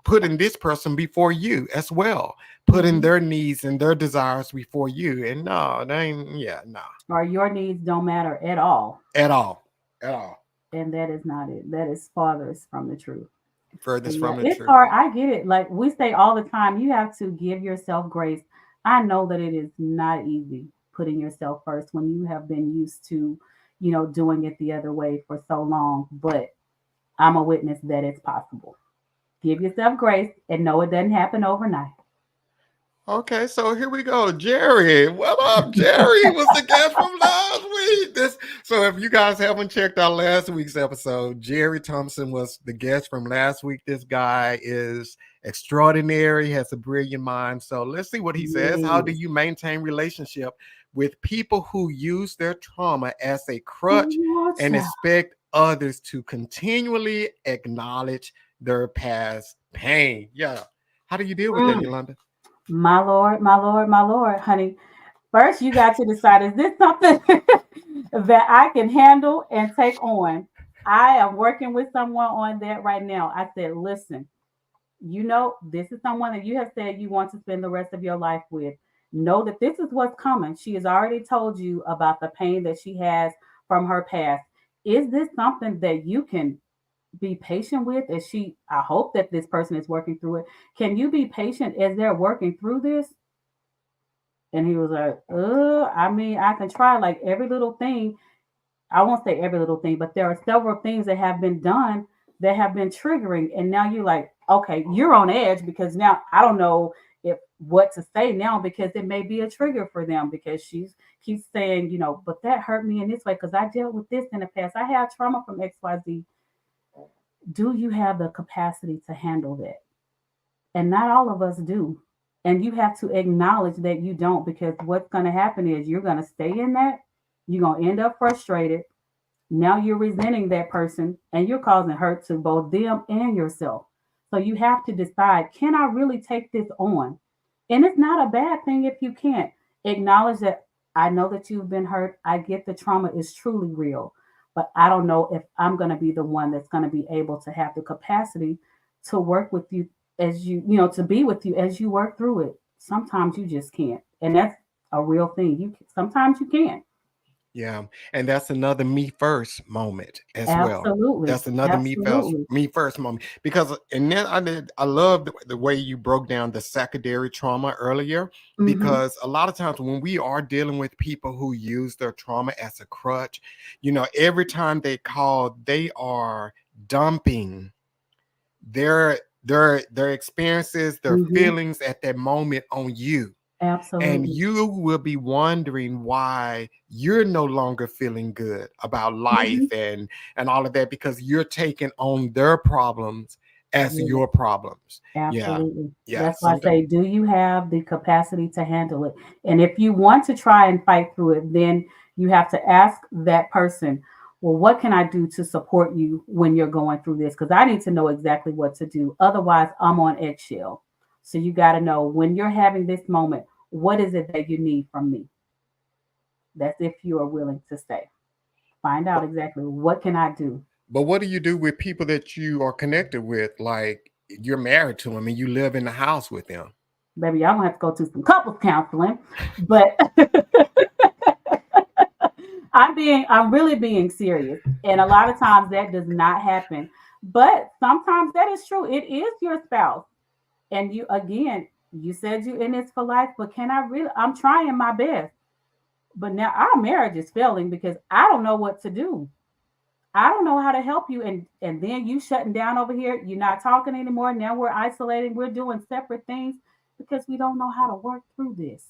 putting this person before you as well, putting Mm-hmm. their needs and their desires before you. And no, they ain't, yeah, no, Or your needs don't matter at all. at all, at all. And that is not it. That is farthest from the truth. But Furthest yeah, from the it's truth. hard. I get it. Like we say all the time, you have to give yourself grace. I know that it is not easy putting yourself first when you have been used to, doing it the other way for so long. But I'm a witness that it's possible. Give yourself grace and know it doesn't happen overnight. Okay, so here we go. Jerry. What up, Jerry? Was the guest from last week. So if you guys haven't checked out last week's episode, Jerry Thompson was the guest from last week. This guy is extraordinary, has a brilliant mind. So let's see what he says. How do Yes. you maintain relationship with people who use their trauma as a crutch Oh, and child. expect others to continually acknowledge their past pain? Yeah. How do you deal with that, Mm. Yolanda? My Lord, my Lord, my Lord, honey. First, you got to decide, is this something that I can handle and take on? I am working with someone on that right now. I said, listen, this is someone that you have said you want to spend the rest of your life with. Know that this is what's coming. She has already told you about the pain that she has from her past. Is this something that you can be patient with? I hope that this person is working through it. Can you be patient as they're working through this? And he was like, I mean, I can try like every little thing. I won't say every little thing, but there are several things that have been done that have been triggering. And now you're like, okay, you're on edge because now I don't know if what to say now because it may be a trigger for them because she's keeps saying, but that hurt me in this way because I dealt with this in the past. I have trauma from XYZ. Do you have the capacity to handle that? And not all of us do. And you have to acknowledge that you don't because what's going to happen is you're going to stay in that. You're going to end up frustrated. Now you're resenting that person and you're causing hurt to both them and yourself. So you have to decide, can I really take this on? And it's not a bad thing if you can't. Acknowledge that I know that you've been hurt. I get the trauma is truly real, but I don't know if I'm going to be the one that's going to be able to have the capacity to work with you to be with you as you work through it. Sometimes you just can't. And that's a real thing. Sometimes you can't. Yeah, and that's another me first moment as well. Absolutely. That's another Absolutely. me first moment because and then I love the way you broke down the secondary trauma earlier Mhm. because a lot of times when we are dealing with people who use their trauma as a crutch, every time they call, they are dumping their their experiences, their Hmm. feelings at that moment on you. And Absolutely. you will be wondering why you're no longer feeling good about life Hmm. and all of that because you're taking on their problems as Yeah. your problems. Yeah. Absolutely. Yeah. That's why I say, do you have the capacity to handle it? And if you want to try and fight through it, then you have to ask that person, well, what can I do to support you when you're going through this? Because I need to know exactly what to do. Otherwise, I'm on eggshell. So you got to know when you're having this moment, what is it that you need from me? That's if you are willing to stay. Find out But, exactly what can I do. but what do you do with people that you are connected with? Like you're married to them and you live in the house with them. Baby, I'm gonna have to go to some couples counseling, but I'm really being serious. And a lot of times that does not happen. But sometimes that is true. It is your spouse. And you again, you said you in this for life, but can I really I'm trying my best. But now our marriage is failing because I don't know what to do. I don't know how to help you. And then you shutting down over here. You're not talking anymore. Now we're isolating. We're doing separate things because we don't know how to work through this.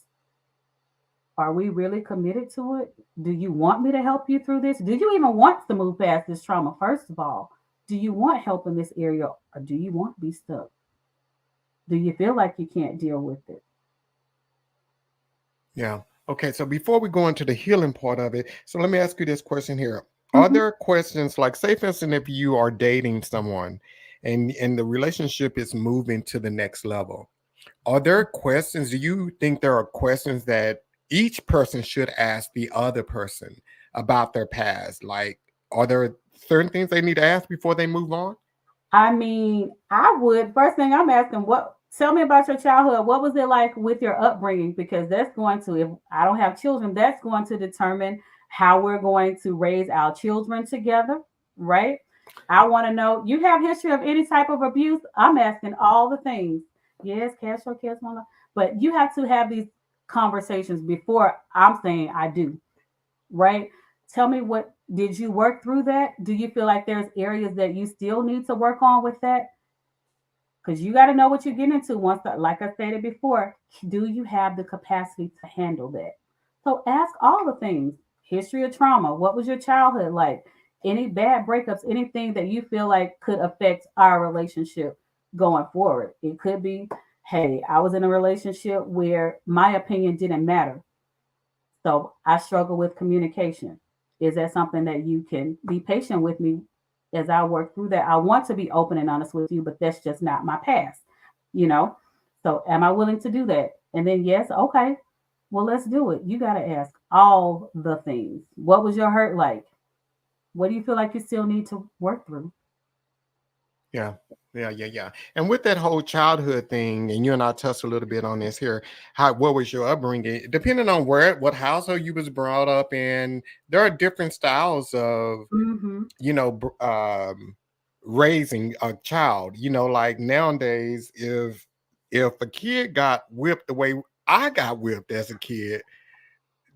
Are we really committed to it? Do you want me to help you through this? Do you even want to move past this trauma? First of all, do you want help in this area or do you want to be stuck? Do you feel like you can't deal with it? Yeah. Okay. So before we go into the healing part of it, so let me ask you this question here. Are Hmm. there questions like, say, for instance, if you are dating someone and the relationship is moving to the next level, are there questions? Do you think there are questions that each person should ask the other person about their past? Like, are there certain things they need to ask before they move on? I mean, I would. First thing I'm asking, what? Tell me about your childhood. What was it like with your upbringing? Because that's going to, if I don't have children, that's going to determine how we're going to raise our children together, right? I want to know. You have history of any type of abuse? I'm asking all the things. Yes, cash or cash money, but you have to have these conversations before I'm saying I do, right? Tell me, what did you work through that? Do you feel like there's areas that you still need to work on with that? Because you got to know what you're getting into. Once, like I stated before, do you have the capacity to handle that? So ask all the things. History of trauma. What was your childhood like? Any bad breakups? Anything that you feel like could affect our relationship going forward? It could be, hey, I was in a relationship where my opinion didn't matter, so I struggle with communication. Is that something that you can be patient with me as I work through that? I want to be open and honest with you, but that's just not my past, you know? So am I willing to do that? And then, yes, okay, well, let's do it. You got to ask all the things. What was your hurt like? What do you feel like you still need to work through? Yeah. Yeah, yeah, yeah. And with that whole childhood thing, and you and I touched a little bit on this here, how what was your upbringing? Depending on what household you was brought up in, there are different styles of, Mm-hmm. you know, raising a child. You know, like nowadays, if a kid got whipped the way I got whipped as a kid,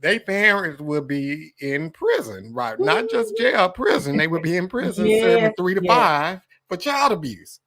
they parents will be in prison, right? Not just jail, prison. They would be in prison serving Yes, yes.3 to 5 for child abuse.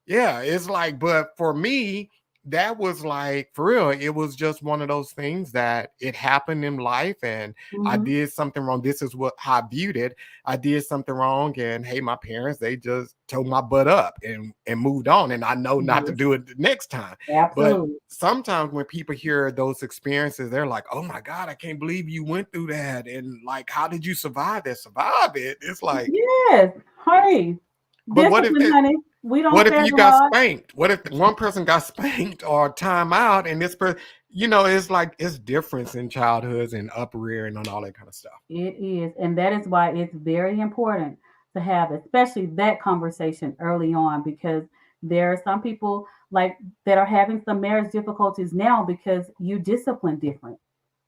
Yeah, it's like, but for me, that was like for real. It was just one of those things that it happened in life, and I Mm-hmm. did something wrong. This is what how I viewed it. I did something wrong, and hey, my parents they just told my butt up and moved on, and I know not to Yes, do it the next time. But absolutely. sometimes when people hear those experiences, they're like, "Oh my God, I can't believe you went through that!" And like, how did you survive that? Survive it? It's like, Yes, honey. but what if Discipline, it? honey. We don't What if spare you the got rod. spanked? What if one person got spanked or time out, and this person, it's like it's difference in childhoods and uprearing and all that kind of stuff. It is. And that is why it's very important to have, especially that conversation early on, because there are some people like that are having some marriage difficulties now because you discipline different.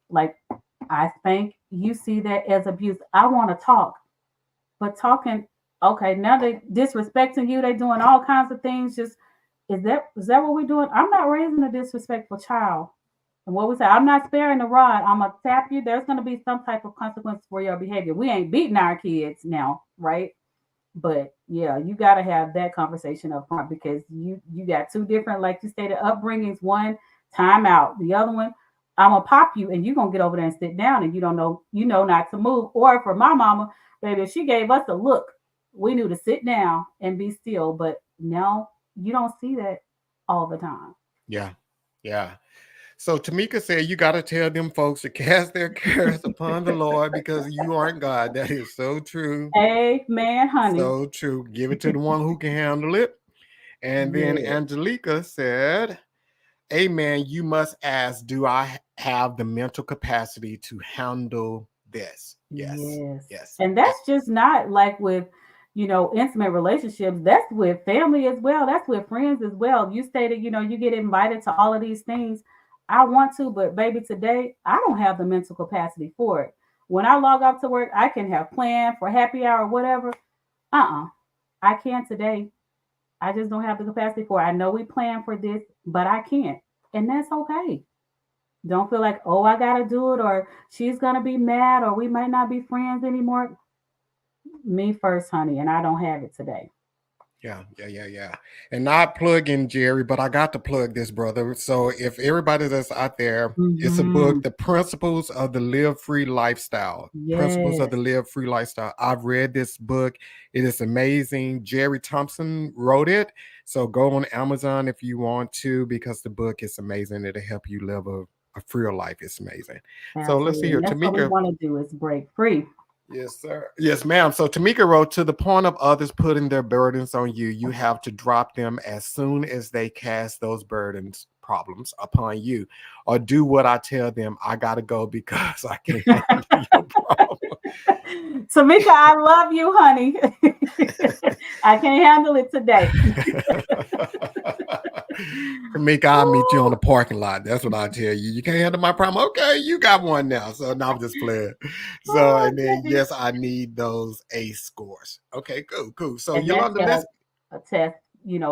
Like I spank, you see that as abuse. I want to talk, but talking, okay, now they disrespecting you, they doing all kinds of things. Just is that what we're doing? I'm not raising a disrespectful child. And what we say, I'm not sparing the rod. I'm gonna tap you. There's gonna be some type of consequence for your behavior. We ain't beating our kids now, right? But yeah, you got to have that conversation up front because you got two different, like you stated, upbringings. One, time out. The other one, I'm gonna pop you and you're gonna get over there and sit down and you don't know, you know not to move. Or for my mama, baby, if she gave us a look, we knew to sit down and be still. But now you don't see that all the time. Yeah. Yeah. So Tamika said, you got to tell them folks to cast their cares upon the Lord because you aren't God. That is so true. Amen, honey. So true. Give it to the one who can handle it. And then Yeah. Angelica said, Amen. You must ask, do I have the mental capacity to handle this? Yes. Yes. Yes. And that's just not like with, intimate relationships. That's with family as well. That's with friends as well. You stated, you get invited to all of these things. I want to, but baby, today I don't have the mental capacity for it. When I log off to work, I can have planned for happy hour or whatever. Uh-uh. I can't today. I just don't have the capacity for it. I know we plan for this, but I can't. And that's okay. Don't feel like, oh, I gotta do it, or she's gonna be mad, or we might not be friends anymore. Me first, honey, and I don't have it today. Yeah. And not plugging Jerry, but I got to plug this, brother. So if everybody that's out there, it's a book, Hmm. The Principles of the Live Free Lifestyle. Principles of Yes, the Live Free Lifestyle. I've read this book. It is amazing. Jerry Thompson wrote it. So go on Amazon if you want to, because the book is amazing. It'll help you live a freer life. It's amazing. So let's see absolutely. here. And that's what we Tamika. want to do is break free. Yes, sir. Yes, ma'am. So Tamika wrote, to the point of others putting their burdens on you, you have to drop them as soon as they cast those problems upon you. Or do what I tell them, I gotta go because I can't handle your problem. Tamika, I love you, honey. I can't handle it today. Tamika, I'll meet you on the parking lot. That's what I tell you. You can't handle my problem. Okay, you got one now. So now I'm just playing. So, Oh, and then, goodness. yes, I need those ACE scores. Okay, cool. So, And that's Yolanda, let's a test,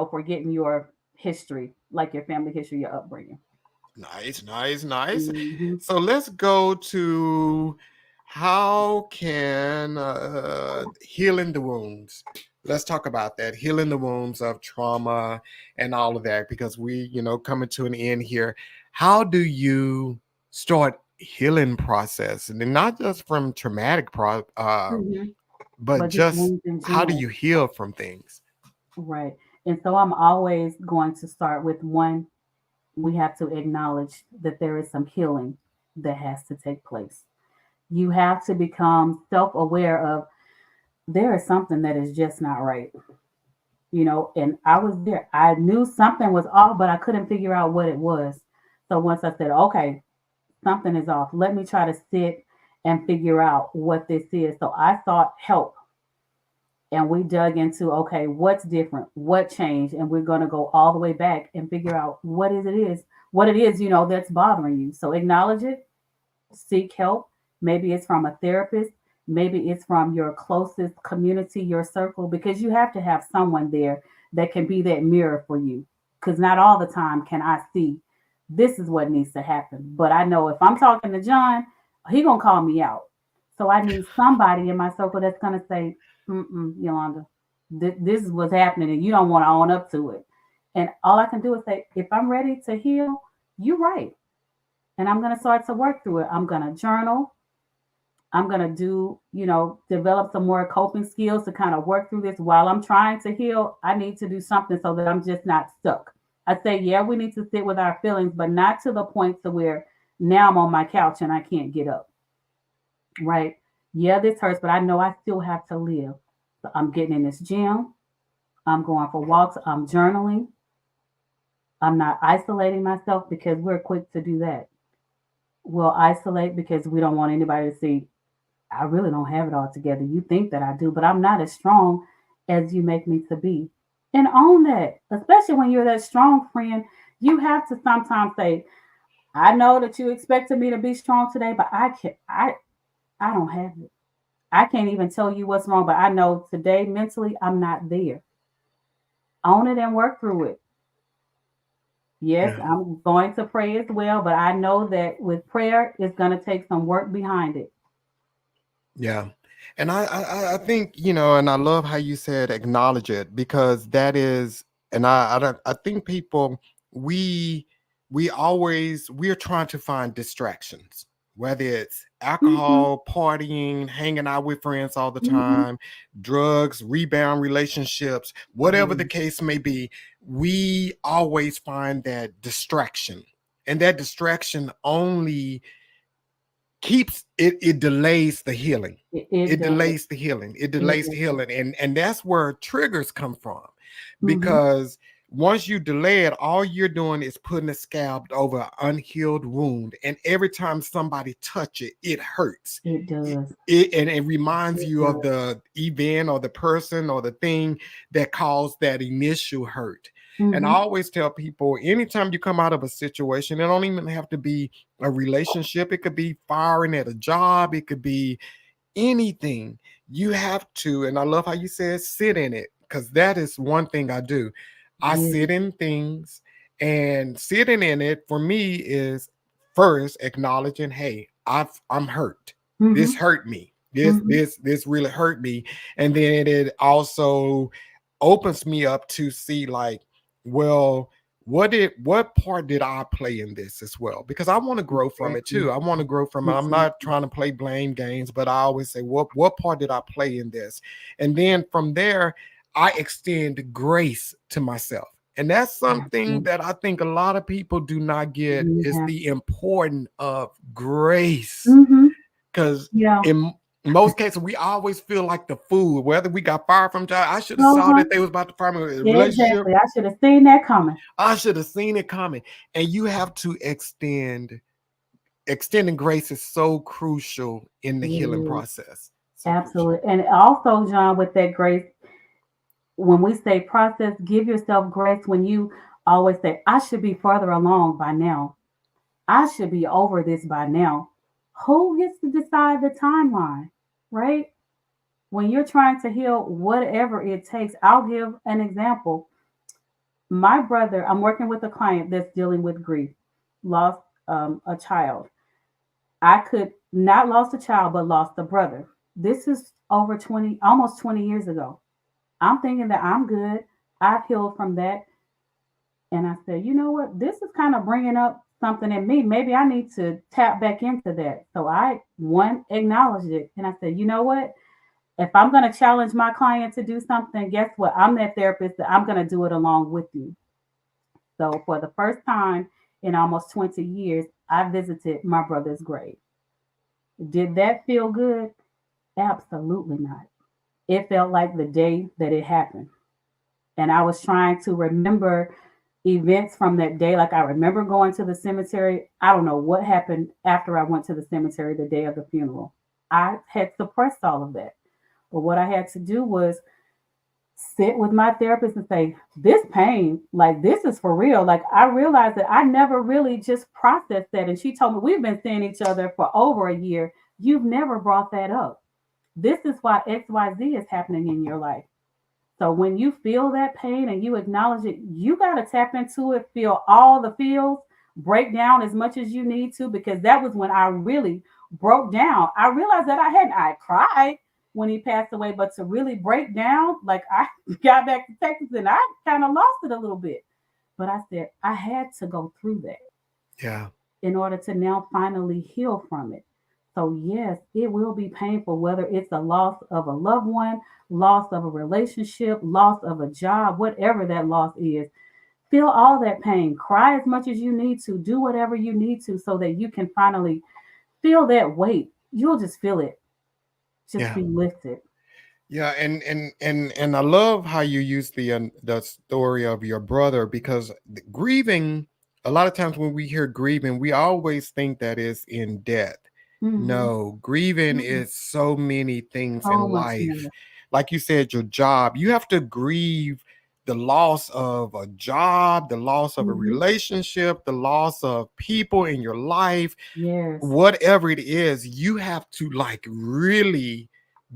for getting your history, like your family history, your upbringing. Nice. Hmm. So let's go to how can healing the wounds. Let's talk about that, healing the wounds of trauma and all of that, because we, coming to an end here. How do you start healing process, and then not just from Hmm. but But just just wounds in how do general. you heal from things? Right. And so I'm always going to start with one, we have to acknowledge that there is some healing that has to take place. You have to become self aware of there is something that is just not right. And I was there. I knew something was off, but I couldn't figure out what it was. So once I said, okay, something is off, let me try to sit and figure out what this is. So I sought help and we dug into, okay, what's different, what changed, and we're going to go all the way back and figure out what it is, that's bothering you. So acknowledge it, seek help. Maybe it's from a therapist, maybe it's from your closest community, your circle, because you have to have someone there that can be that mirror for you, because not all the time can I see this is what needs to happen, but I know if I'm talking to John, he gonna call me out. So I need somebody in my circle that's gonna say, Yolanda, this is what's happening, and you don't want to own up to it. And all I can do is say, if I'm ready to heal, you're right, and I'm gonna start to work through it. I'm gonna journal. I'm gonna do, develop some more coping skills to kind of work through this while I'm trying to heal. I need to do something so that I'm just not stuck. I say, yeah, we need to sit with our feelings, but not to the point to where now I'm on my couch and I can't get up. Right? Yeah, this hurts, but I know I still have to live. So I'm getting in this gym. I'm going for walks. I'm journaling. I'm not isolating myself because we're quick to do that. We'll isolate because we don't want anybody to see I really don't have it all together. You think that I do, but I'm not as strong as you make me to be. And own that, especially when you're that strong friend. You have to sometimes say, I know that you expected me to be strong today, but I don't have it. I can't even tell you what's wrong, but I know today mentally I'm not there. Own it and work through it. Yes, Yeah. I'm going to pray as well, but I know that with prayer, it's going to take some work behind it. Yeah. And I think, and I love how you said acknowledge it, because that is, and I think people, we we're trying to find distractions, whether it's Mm-hmm. alcohol, partying, hanging out with friends all the Mm-hmm. time, drugs, rebound relationships, whatever the Yes, case may be. We always find that distraction, and that distraction only keeps it delays the healing. it it does. delays the healing it It delays the does. healing and that's where triggers come from, Mm-hmm. because once you delay it, all you're doing is putting a scab over an unhealed wound, and every time somebody touch it, it hurts. It it, does. and it reminds It you of does. the event or the person or the thing that caused that initial hurt. And I Mm-hmm. always tell people, anytime you come out of a situation, it don't even have to be a relationship. It could be firing at a job. It could be anything. You have to, and I love how you said sit in it, because that is one thing I do. I Yes. sit in things, and sitting in it for me is first acknowledging, hey, I'm hurt. This Mm-hmm. hurt me. This Mm-hmm. this this really hurt me. And then it also opens me up to see, like, well, what part did I play in this as well? Because I want to grow from it Exactly. too. I want to grow from it. I'm not Exactly. trying to play blame games, but I always say, what part did I play in this? And then from there, I extend grace to myself. And that's something Absolutely. that I think a lot of people do not get, You is have. the importance of grace. Mm-hmm. Because Yeah. in most cases, we always feel like the fool, whether we got fired from job. I should have saw Uh-huh. that they was about to fire me in a relationship. Exactly. I should have seen that coming. I should have seen it coming. And you have to extending grace is so crucial in the It healing is. process. So crucial. Absolutely. And also, John, with that grace, when we say process, give yourself grace when you always say, I should be further along by now. I should be over this by now. Who gets to decide the timeline, right? When you're trying to heal, whatever it takes, I'll give an example. My brother, I'm working with a client that's dealing with grief, lost a child. I could not lost a child, but lost a brother. This is over 20, almost 20 years ago. I'm thinking that I'm good. I've healed from that. And I said, you know what? This is kind of bringing up something in me. Maybe I need to tap back into that. So I, one, acknowledged it. And I said, you know what? If I'm going to challenge my client to do something, guess what? I'm that therapist that I'm going to do it along with you. So for the first time in almost 20 years, I visited my brother's grave. Did that feel good? Absolutely not. It felt like the day that it happened. And I was trying to remember events from that day. Like I remember going to the cemetery. I don't know what happened after I went to the cemetery the day of the funeral. I had suppressed all of that. But what I had to do was sit with my therapist and say, this pain, like this is for real. Like I realized that I never really just processed that. And she told me, we've been seeing each other for over a year. You've never brought that up. This is why XYZ is happening in your life. So when you feel that pain and you acknowledge it, you got to tap into it, feel all the feels, break down as much as you need to, because that was when I really broke down. I realized that I cried when he passed away, but to really break down, like I got back to Texas and I kind of lost it a little bit. But I said, I had to go through that Yeah. in order to now finally heal from it. So, yes, it will be painful, whether it's a loss of a loved one, loss of a relationship, loss of a job, whatever that loss is. Feel all that pain. Cry as much as you need to. Do whatever you need to so that you can finally feel that weight. You'll just feel it, just Yeah. be lifted. Yeah, and I love how you use the story of your brother, because grieving, a lot of times when we hear grieving, we always think that is in death. Mm-hmm. No, grieving Mm-hmm. is so many things in So much life. more. Like you said, your job, you have to grieve the loss of a job, the loss of a Mm-hmm. relationship, the loss of people in your life, Yes. whatever it is. You have to, like, really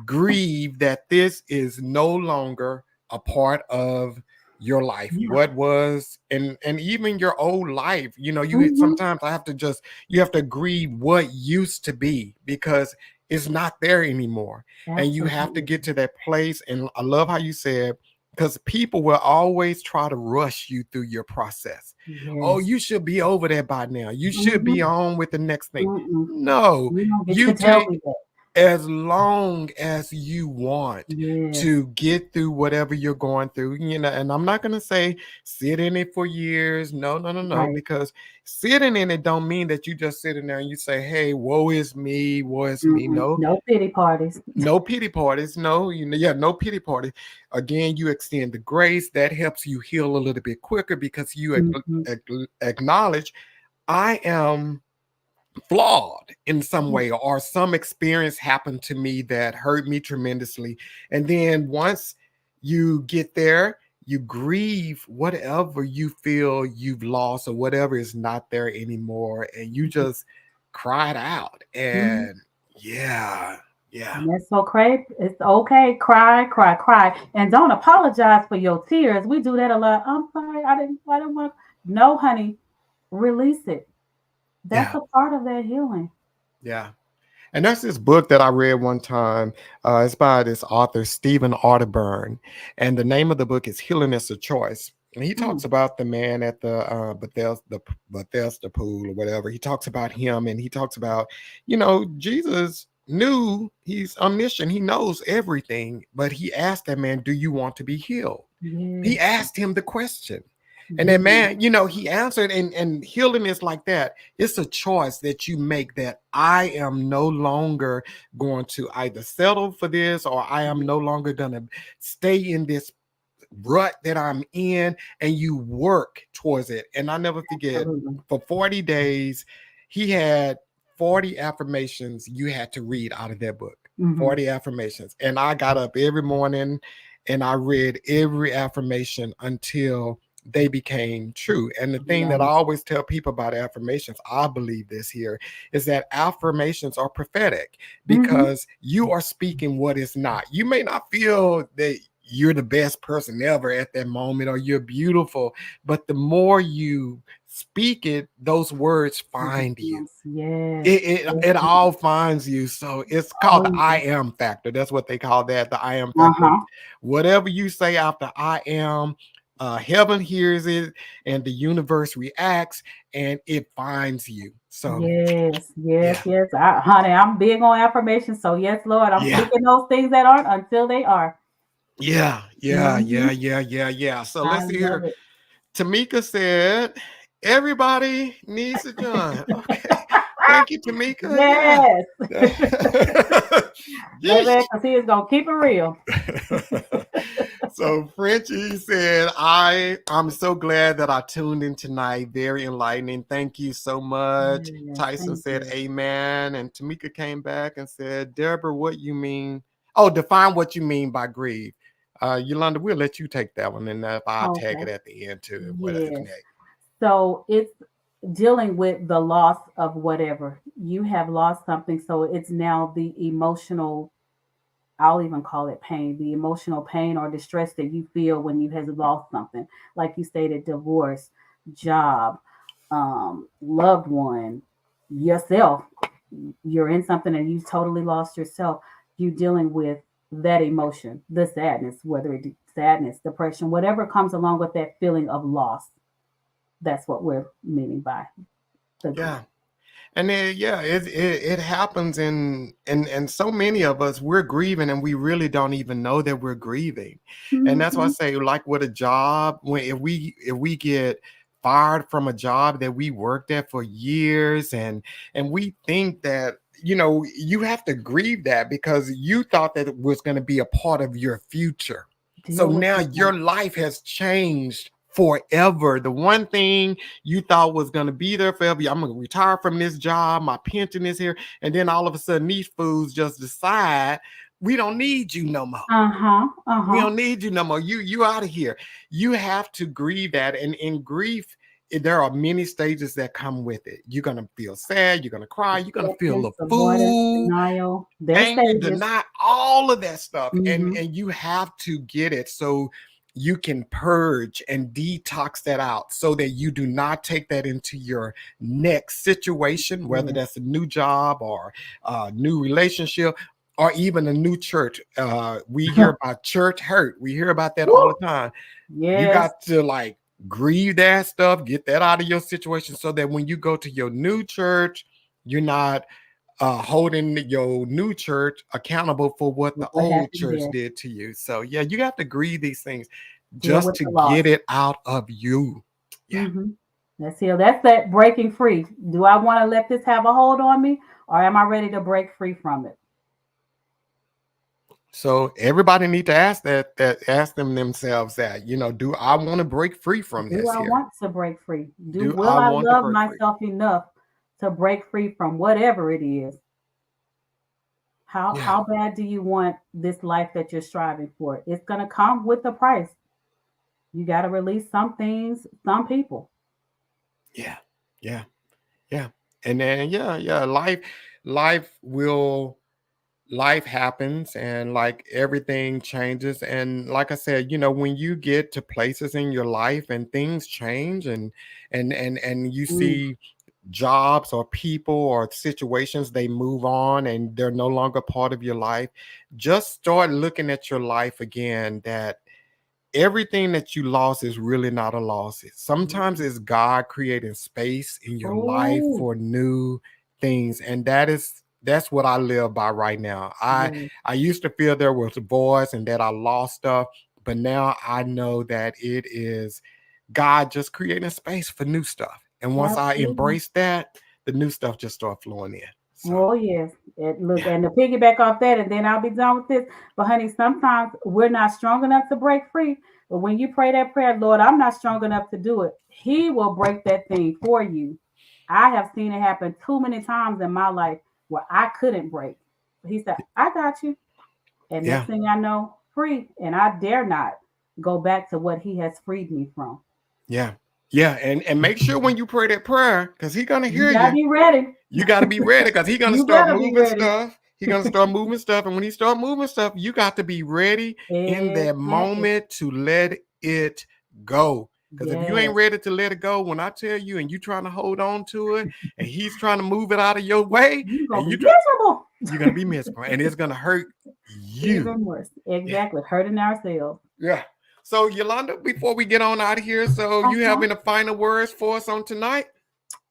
grieve that this is no longer a part of your life, Yeah. what was, and even your old life. You Mm-hmm. sometimes I have to just, you have to grieve what used to be, because is not there anymore. And you have to Absolutely. get to that place. And I love how you said, because people will always try to rush you through your process. Oh, Yes. you should be over there by now. You should be Mm-hmm. on with the next thing. Mm-mm. No, You don't get you to tell take me that. as long as you want Yes. to get through whatever you're going through, and I'm not going to say sit in it for years. No, no, no, no, Right. because sitting in it don't mean that you just sitting there and you say, hey, woe is me, woe is me. Mm-mm. No, No pity parties. no pity parties. No, yeah, no pity party. Again, you extend the grace that helps you heal a little bit quicker because you Mm-hmm. acknowledge I am flawed in some way, or some experience happened to me that hurt me tremendously. And then once you get there, you grieve whatever you feel you've lost or whatever is not there anymore. And you just cried out. Mm-hmm. And yeah, yeah, And that's so crazy. It's okay. Cry, cry, cry. And don't apologize for your tears. We do that a lot. I'm sorry. I didn't want to. No, honey. Release it. That's yeah, a part of that healing. yeah. And that's this book that I read one time. It's by this author, Stephen Arterburn. And the name of the book is Healing is a Choice. And he Mm. talks about the man at the Bethesda pool or whatever. He talks about him, and he talks about, Jesus knew, he's omniscient. He knows everything. But he asked that man, do you want to be healed? He Yes. asked him the question. And that Yes. man, he answered, and healing is like that. It's a choice that you make, that I am no longer going to either settle for this, or I am no longer going to stay in this rut that I'm in, and you work towards it. And I never forget, Absolutely. for 40 days, he had 40 affirmations you had to read out of that book. Hmm. 40 affirmations. And I got up every morning and I read every affirmation until they became true. And the thing that I Yes. always tell people about affirmations, I believe this here, is that affirmations are prophetic, Hmm. because you are speaking what is not. You may not feel that you're the best person ever at that moment, or you're beautiful, but the more you speak it, those words find you. Yes. It Yes. all finds you. So it's called the Oh, I yes. am factor. That's what they call that, the I am factor. Uh-huh. Whatever you say after I am, heaven hears it, and the universe reacts, and it finds you. So Yes, yes, yeah, yes. Honey, I'm big on affirmation. So yes, Lord, I'm yeah, speaking those things that aren't until they are. yeah, yeah, Hmm. yeah, yeah, yeah, yeah. So I let's see love here. it. Tamika said, everybody needs to join. Okay. Thank you, Tamika. Yeah. Yes, baby, Yeesh. because he is gonna keep it real. So Frenchie said, I'm so glad that I tuned in tonight. Very enlightening. Thank you so much. Yes, Tyson thank said, you. amen. And Tamika came back and said, Deborah, what you mean? Oh, define what you mean by grieve. Yolanda, we'll let you take that one, and I'll tag Okay. it at the end too. What if Yes. next? So it's dealing with the loss of whatever. You have lost something, so it's now the emotional, I'll even call it pain, the emotional pain or distress that you feel when you have lost something. Like you stated, divorce, job, loved one, yourself. You're in something and you've totally lost yourself. You dealing with that emotion, the sadness, whether it's sadness, depression, whatever comes along with that feeling of loss. That's what we're meaning by the grief. Yeah. And then yeah, it happens in so many of us, we're grieving and we really don't even know that we're grieving. And that's why I Hmm. say, like with a job, when if we get fired from a job that we worked at for years, and we think that, you have to grieve that because you thought that it was going to be a part of your future. So Deal with now that. your life has changed forever. The one thing you thought was going to be there forever, I'm going to retire from this job, my pension is here, and then all of a sudden these fools just decide we don't need you no more. Uh huh. Uh We huh. don't need you no more. You out of here. You have to grieve that. And in grief, there are many stages that come with it. You're gonna feel sad, you're gonna cry, you're gonna feel a Acceptance, avoidance, fool, denial. Their angry, stages. deny, all of that stuff. And Hmm. and you have to get it. So you can purge and detox that out so that you do not take that into your next situation, whether Yeah. that's a new job or a new relationship or even a new church. We hear about church hurt. We hear about that all Woo! the time. You Yes. got to like grieve that stuff, get that out of your situation so that when you go to your new church, you're not holding your new church accountable for what the What old happened church there? did to you. So yeah, you got to grieve these things Deal just with to the loss. get it out of you. Yeah. Hmm. That's heal. That's that breaking free. Do I want to let this have a hold on me, or am I ready to break free from it? So everybody need to ask that ask them themselves that, do I want to break free from Do this I here? want to break free? Do Do will I I want to love break free? myself enough to break free from whatever it is? How Yeah. how bad do you want this life that you're striving for? It's gonna come with a price. You got to release some things, some people. Yeah. Yeah. Yeah. And then yeah, life life happens and like everything changes. And like I said, when you get to places in your life and things change and you Mm. see jobs or people or situations, they move on and they're no longer part of your life, just start looking at your life again, that everything that you lost is really not a loss. Sometimes it's God creating space in your life Oh, for new things. And that's what I live by right now. yes, I used to feel there was voids and that I lost stuff, but now I know that it is God just creating space for new stuff. And once I absolutely. embrace that, the new stuff just start flowing in. So Oh, yes. Look, yeah, and to piggyback off that, and then I'll be done with this. But, honey, sometimes we're not strong enough to break free. But when you pray that prayer, Lord, I'm not strong enough to do it, He will break that thing for you. I have seen it happen too many times in my life where I couldn't break. He said, I got you. And yeah, next thing I know, free. And I dare not go back to what He has freed me from. yeah, yeah. And make sure when you pray that prayer, because He's gonna You hear got to you. be ready. You got to be ready because He's gonna You start better be moving ready. stuff. He's gonna start moving stuff, and when He start moving stuff, you got to be ready in that Exactly. moment to let it go. Because if you ain't Yes. ready to let it go, when I tell you, and you trying to hold on to it, and He's trying to move it out of your way, You're and going to be miserable. you're gonna be miserable, and it's gonna hurt you. Even worse. Yeah, Exactly. Hurting ourselves. yeah. So Yolanda, before we get on out of here, so you Uh-huh. having the final words for us on tonight?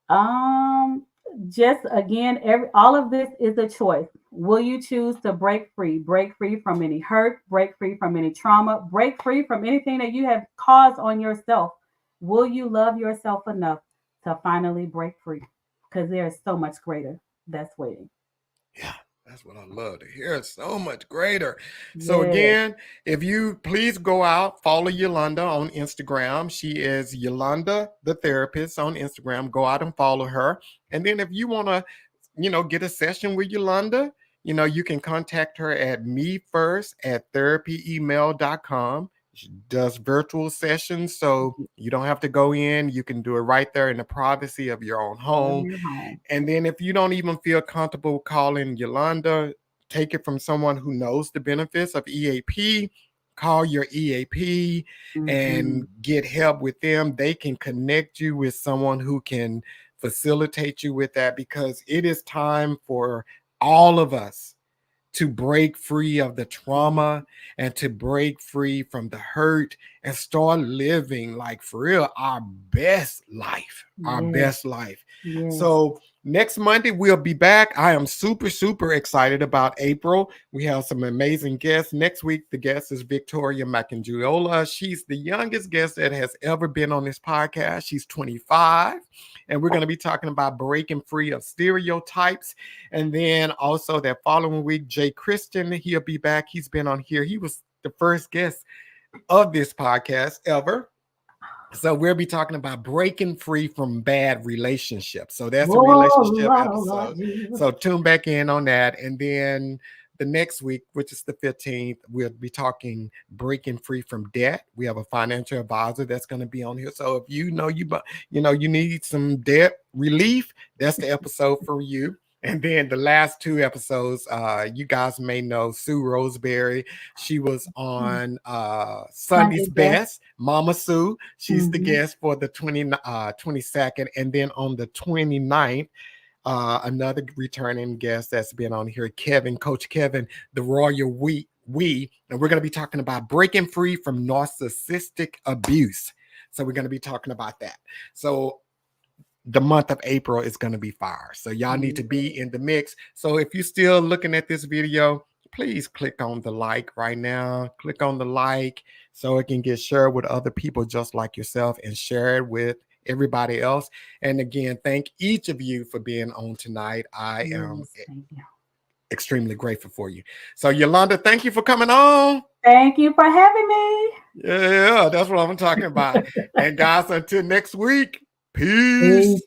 Um, just again, all of this is a choice. Will you choose to break free? Break free from any hurt, break free from any trauma, break free from anything that you have caused on yourself. Will you love yourself enough to finally break free? Because there is so much greater that's waiting. Yeah, that's what I love to hear. It's so much greater. So Yes. again, if you please go out, follow Yolanda on Instagram. She is Yolanda the therapist on Instagram. Go out and follow her. And then if you want to, get a session with Yolanda, you can contact her at me first at therapyemail.com. She does virtual sessions, so you don't have to go in. You can do it right there in the privacy of your own Of home. your home. And then if you don't even feel comfortable calling Yolanda, take it from someone who knows the benefits of EAP. Call your EAP Mm-hmm. and get help with them. They can connect you with someone who can facilitate you with that, because it is time for all of us to break free of the trauma and to break free from the hurt and start living, like, for real, our best life, our Yes. best life. Yes. So next Monday we'll be back. I am super excited about April. We have some amazing guests next week. The guest is Victoria Macangiola. She's the youngest guest that has ever been on this podcast. She's 25, and we're going to be talking about breaking free of stereotypes. And then also that following week, Jay Christian, he'll be back. He's been on here. He was the first guest of this podcast ever. So we'll be talking about breaking free from bad relationships. So that's a Oh, relationship Lord, oh, Lord episode. Jesus. So tune back in on that. And then the next week, which is the 15th, we'll be talking breaking free from debt. We have a financial advisor that's going to be on here. So if you know you need some debt relief, that's the episode for you. And then the last two episodes, you guys may know Sue Roseberry. She was on Sunday's Sunday best. Best, Mama Sue. She's the Mhm. guest for the 22nd. And then on the 29th, another returning guest that's been on here, Kevin, Coach Kevin, the Royal and we're going to be talking about breaking free from narcissistic abuse. So we're going to be talking about that. So the month of April is going to be fire. So y'all need to be in the mix. So if you're still looking at this video, please click on the like right now. Click on the like so it can get shared with other people just like yourself and share it with everybody else. And again, thank each of you for being on tonight. I am Yes, thank you. extremely grateful for you. So Yolanda, thank you for coming on. Thank you for having me. Yeah, that's what I'm talking about. And guys, until next week, Peace. peace.